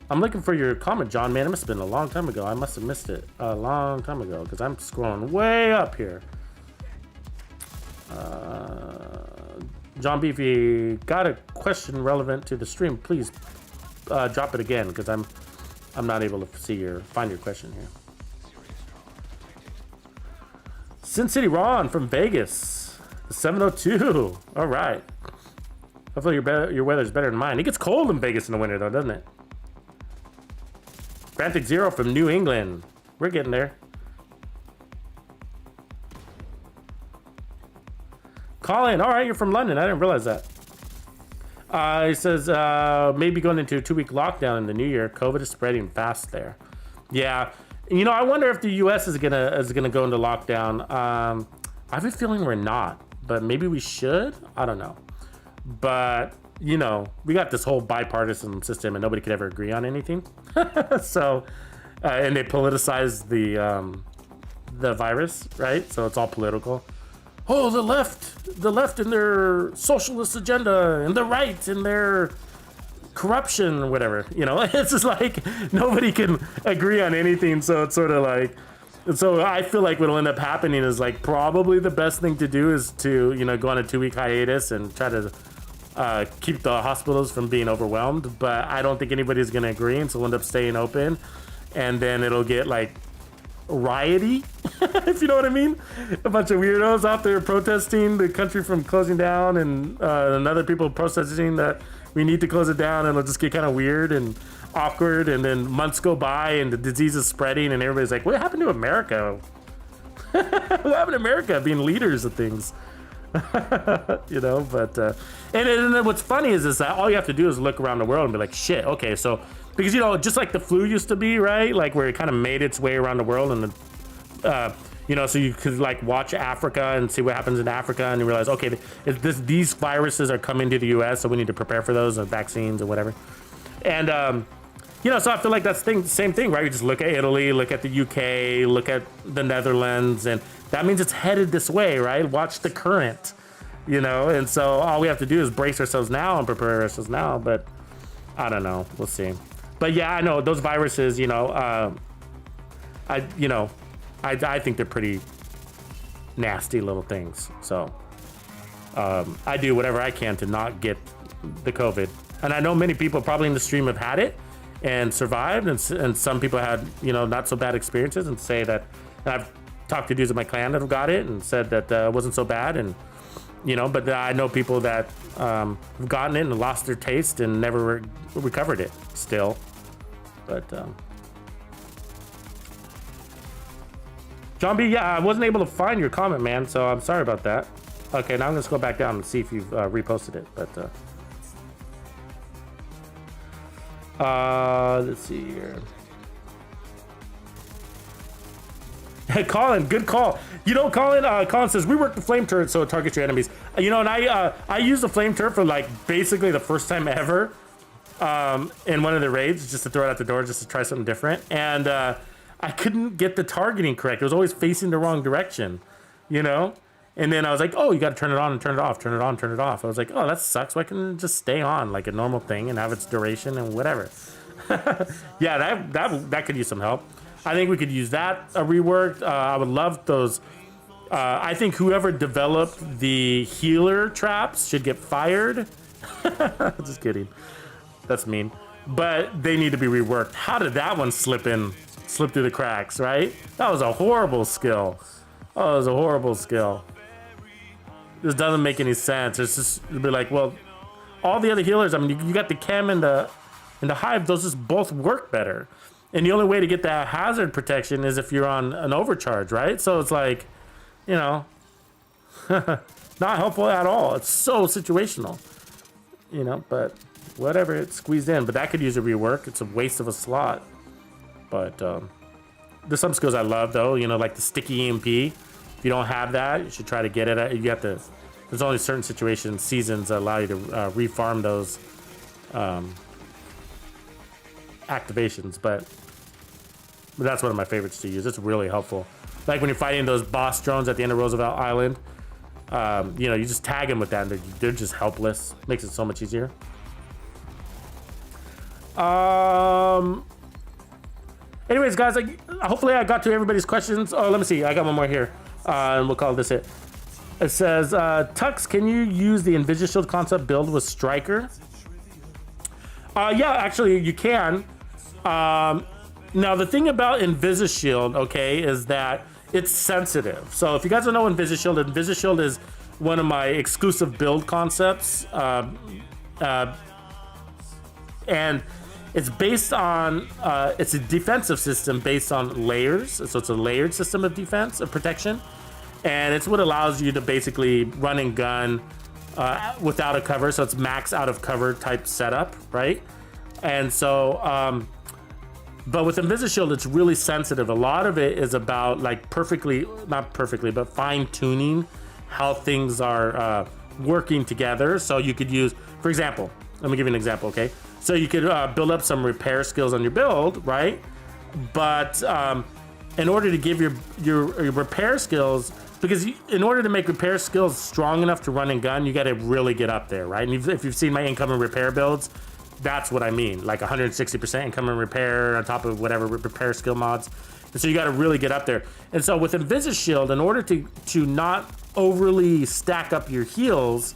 I'm looking for your comment, John. Man, it must have been a long time ago. I must have missed it a long time ago because I'm scrolling way up here. John B, if you got a question relevant to the stream, please drop it again because I'm not able to find your question here. Sin City Ron from Vegas, the 702. All right. Hopefully your weather's better than mine. It gets cold in Vegas in the winter though, doesn't it? Frantic Zero from New England. We're getting there. Colin, all right, you're from London. I didn't realize that. He says maybe going into a 2-week lockdown in the new year. COVID is spreading fast there. Yeah, you know, I wonder if the U.S. is gonna go into lockdown. I have a feeling we're not, but maybe we should. I don't know, but. You know, we got this whole bipartisan system and nobody could ever agree on anything. So, and they politicize the virus, right? So it's all political. Oh, the left in their socialist agenda and the right in their corruption, whatever, you know, it's just like nobody can agree on anything. So it's sort of like, so I feel like what'll end up happening is like probably the best thing to do is to, you know, go on a 2-week hiatus and try to keep the hospitals from being overwhelmed, but I don't think anybody's gonna agree, and so we'll end up staying open, and then it'll get like riety, if you know what I mean. A bunch of weirdos out there protesting the country from closing down, and other people protesting that we need to close it down, and it'll just get kind of weird and awkward, and then months go by and the disease is spreading and everybody's like, what happened to America? What happened to America being leaders of things? You know, but and then what's funny is that all you have to do is look around the world and be like, shit, okay, so because, you know, just like the flu used to be, right, like where it kind of made its way around the world, and you know, so you could like watch Africa and see what happens in Africa, and you realize, okay, these viruses are coming to the US, so we need to prepare for those, and vaccines or whatever. And you know, so I feel like that's the same thing, right? You just look at Italy, look at the UK, look at the Netherlands, and that means it's headed this way, right? Watch the current, you know? And so all we have to do is brace ourselves now and prepare ourselves now, but I don't know, we'll see. But yeah, I know those viruses, you know, I think they're pretty nasty little things. So I do whatever I can to not get the COVID. And I know many people probably in the stream have had it and survived, and some people had, you know, not so bad experiences, and say that, and I've talked to dudes in my clan that have got it and said that it wasn't so bad, and you know, but I know people that have gotten it and lost their taste and never recovered it still. But John B, yeah, I wasn't able to find your comment, man, so I'm sorry about that. Okay, now I'm gonna go back down and see if you've reposted it, but let's see here. Colin, good call. You know, Colin says rework the flame turret so it targets your enemies. You know, and I used the flame turret for like basically the first time ever in one of the raids, just to throw it out the door, just to try something different. And I couldn't get the targeting correct. It was always facing the wrong direction, you know? And then I was like, oh, you got to turn it on and turn it off, turn it on, turn it off. I was like, oh, that sucks. Why can't it just stay on like a normal thing and have its duration and whatever? Yeah, that could use some help. I think we could use that reworked. I would love those. I think whoever developed the healer traps should get fired. Just kidding. That's mean. But they need to be reworked. How did that one slip through the cracks, right? That was a horrible skill. Oh, it was a horrible skill. This doesn't make any sense. It's just, it'd be like, well, all the other healers, I mean, you got the chem and the hive, those just both work better. And the only way to get that hazard protection is if you're on an overcharge, right? So it's like, you know, not helpful at all. It's so situational, you know, but whatever, it's squeezed in. But that could use a rework. It's a waste of a slot. But there's some skills I love, though, you know, like the sticky EMP. If you don't have that, you should try to get it. You have to, there's only certain situations, seasons that allow you to refarm those activations, but that's one of my favorites to use. It's really helpful. Like when you're fighting those boss drones at the end of Roosevelt Island, you know, you just tag them with that, and they're just helpless. Makes it so much easier. Anyways, guys, hopefully I got to everybody's questions. Oh, let me see. I got one more here, and we'll call this it. It says, Tux, can you use the Invisishield concept build with Striker? Yeah, actually, you can. Now, the thing about Invisishield, okay, is that it's sensitive. So if you guys don't know Invisishield is one of my exclusive build concepts. And it's based on, it's a defensive system based on layers. So it's a layered system of defense, of protection. And it's what allows you to basically run and gun without a cover. So it's max out of cover type setup, right? And so, but with Invisishield, it's really sensitive. A lot of it is about like not perfectly, but fine tuning how things are working together. So you could use, for example, let me give you an example, okay? So you could build up some repair skills on your build, right? But in order to give your repair skills, because in order to make repair skills strong enough to run and gun, you got to really get up there, right? And if you've seen my income and repair builds, that's what I mean, like 160% income and repair on top of whatever repair skill mods. And so you got to really get up there. And so with Invisishield, in order to not overly stack up your heals,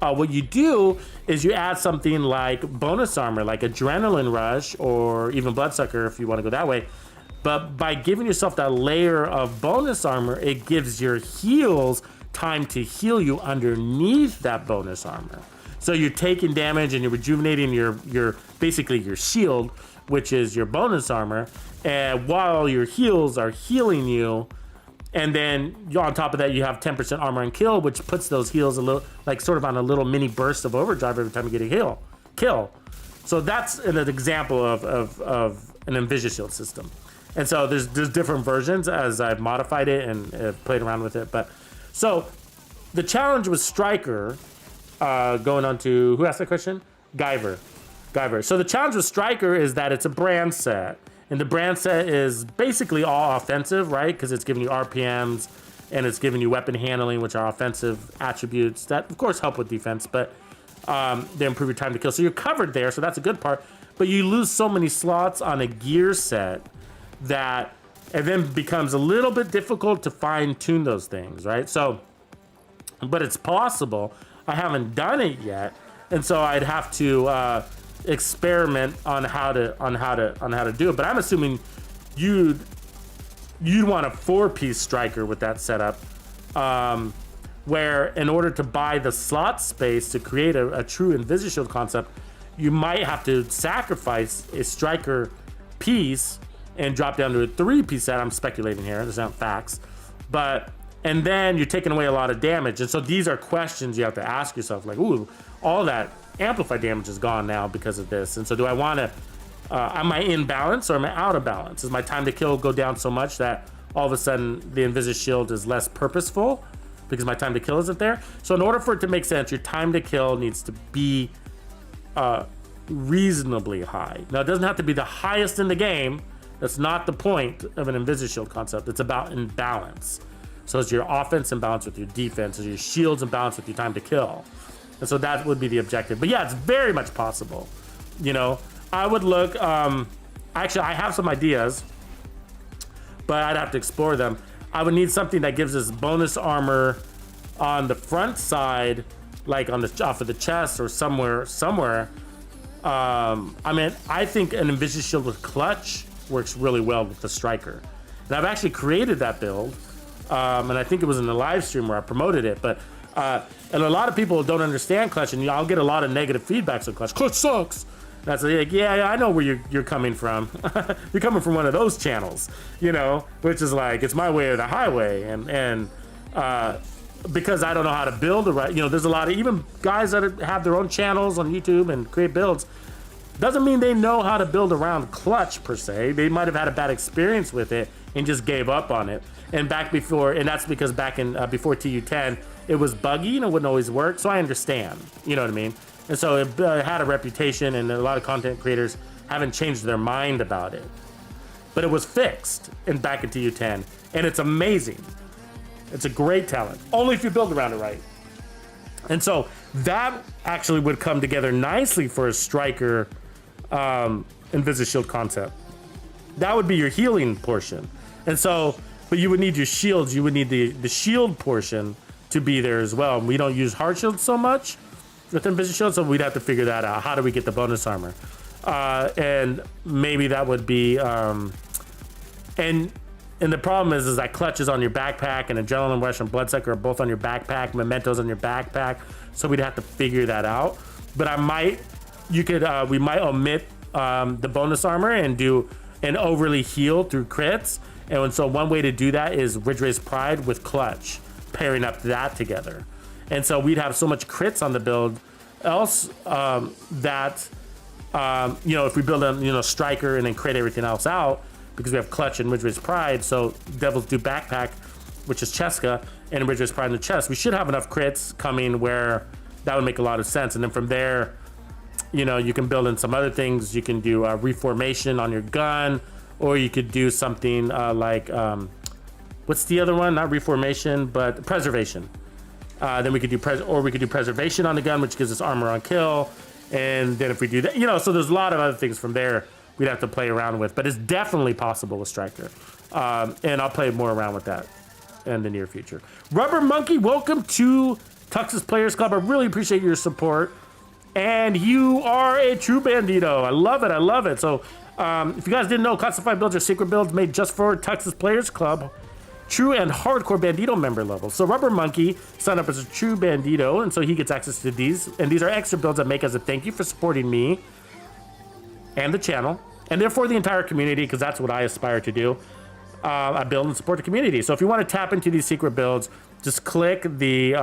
what you do is you add something like bonus armor, like Adrenaline Rush or even Bloodsucker if you want to go that way. But by giving yourself that layer of bonus armor, it gives your heals time to heal you underneath that bonus armor. So you're taking damage and you're rejuvenating your basically your shield, which is your bonus armor, and while your heals are healing you. And then on top of that, you have 10% armor and kill, which puts those heals a little, like sort of on a little mini burst of overdrive every time you get a kill. So that's an example of an Invisishield system. And so there's different versions as I've modified it and played around with it. But so the challenge with Striker, going on to, who asked that question? Guyver. So the challenge with Striker is that it's a brand set. And the brand set is basically all offensive, right? Because it's giving you RPMs and it's giving you weapon handling, which are offensive attributes that, of course, help with defense, but they improve your time to kill. So you're covered there, so that's a good part. But you lose so many slots on a gear set that it then becomes a little bit difficult to fine-tune those things, right? So, but it's possible. I haven't done it yet, and so I'd have to experiment on how to do it. But I'm assuming you'd want a 4-piece Striker with that setup, where in order to buy the slot space to create a true Invisishield concept, you might have to sacrifice a Striker piece and drop down to a 3-piece set. I'm speculating here, there's not facts, and then you're taking away a lot of damage. And so these are questions you have to ask yourself, like, ooh, all that amplified damage is gone now because of this. And so do I want to, am I in balance or am I out of balance? Does my time to kill go down so much that all of a sudden the Invisishield is less purposeful because my time to kill isn't there? So in order for it to make sense, your time to kill needs to be reasonably high. Now, it doesn't have to be the highest in the game. That's not the point of an Invisishield concept. It's about in balance. So it's your offense in balance with your defense, it's your shields in balance with your time to kill. And so that would be the objective. But yeah, it's very much possible. You know, I would look, actually I have some ideas, but I'd have to explore them. I would need something that gives us bonus armor on the front side, like on the off of the chest or somewhere. I mean, I think an Invisishield with clutch works really well with the Striker. And I've actually created that build, and I think it was in the live stream where I promoted it, but and a lot of people don't understand clutch, and I'll get a lot of negative feedbacks on clutch. Clutch sucks. That's like, yeah, I know where you're coming from. You're coming from one of those channels, you know, which is like, it's my way or the highway. And because I don't know how to build the right, you know, there's a lot of even guys that have their own channels on YouTube and create builds. Doesn't mean they know how to build around clutch per se. They might have had a bad experience with it and just gave up on it. And back before, and that's because back in before TU10, it was buggy and it wouldn't always work. So I understand, you know what I mean? And so it had a reputation, and a lot of content creators haven't changed their mind about it. But it was fixed back in TU10, and it's amazing. It's a great talent, only if you build around it right. And so that actually would come together nicely for a Striker Invisishield concept. That would be your healing portion. And so, but you would need your shields. You would need the shield portion to be there as well. We don't use hard shields so much with Invisishield, so we'd have to figure that out. How do we get the bonus armor? And maybe that would be, and the problem is that clutch is on your backpack, and adrenaline rush and bloodsucker are both on your backpack, mementos on your backpack, so we'd have to figure that out. But we might omit the bonus armor and do an overly heal through crits. And so one way to do that is Ridge Race Pride with clutch, pairing up that together. And so we'd have so much crits on the build else that, you know, if we build a, you know, Striker and then crit everything else out, because we have clutch and Ridge Race Pride, so Devils do backpack, which is Cheska, and Ridge Race Pride in the chest. We should have enough crits coming where that would make a lot of sense. And then from there, you know, you can build in some other things. You can do reformation on your gun, or you could do something like, what's the other one? Not reformation, but preservation. Then we could do preservation on the gun, which gives us armor on kill. And then if we do that, you know, so there's a lot of other things from there we'd have to play around with, but it's definitely possible with Striker. And I'll play more around with that in the near future. Rubber Monkey, welcome to Tux's Players Club. I really appreciate your support. And you are a true bandito. I love it. So If you guys didn't know, classified builds are secret builds made just for Tux's Players Club, true and hardcore Bandido member level. So Rubber Monkey signed up as a true Bandido, and so he gets access to these. And these are extra builds I make as a thank you for supporting me and the channel, and therefore the entire community, because that's what I aspire to do. I build and support the community. So if you want to tap into these secret builds, just click this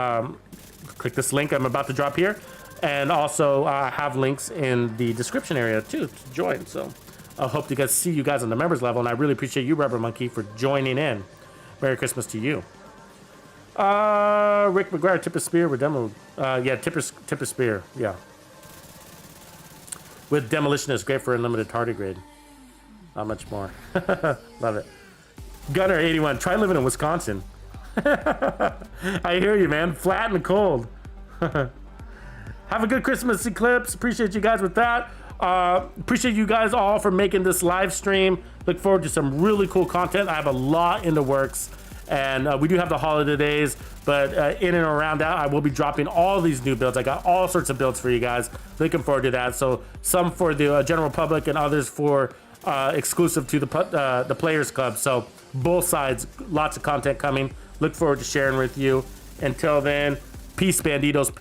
link I'm about to drop here, and also have links in the description area too to join. So I hope to see you guys on the members level, and I really appreciate you, Rubber Monkey, for joining in. Merry Christmas to you. Rick McGuire, Tip of Spear with demo. Yeah, Tip of Spear. Yeah. With Demolitionist, great for unlimited tardigrade. Not much more. Love it. Gunner81, try living in Wisconsin. I hear you, man. Flat and cold. Have a good Christmas eclipse. Appreciate you guys with that. Appreciate you guys all for making this live stream. Look forward to some really cool content. I have a lot in the works, and we do have the holidays, but in and around that, I will be dropping all these new builds. I got all sorts of builds for you guys. Looking forward to that. So some for the general public and others for exclusive to the Players Club. So both sides, lots of content coming. Look forward to sharing with you. Until then, peace, Bandidos.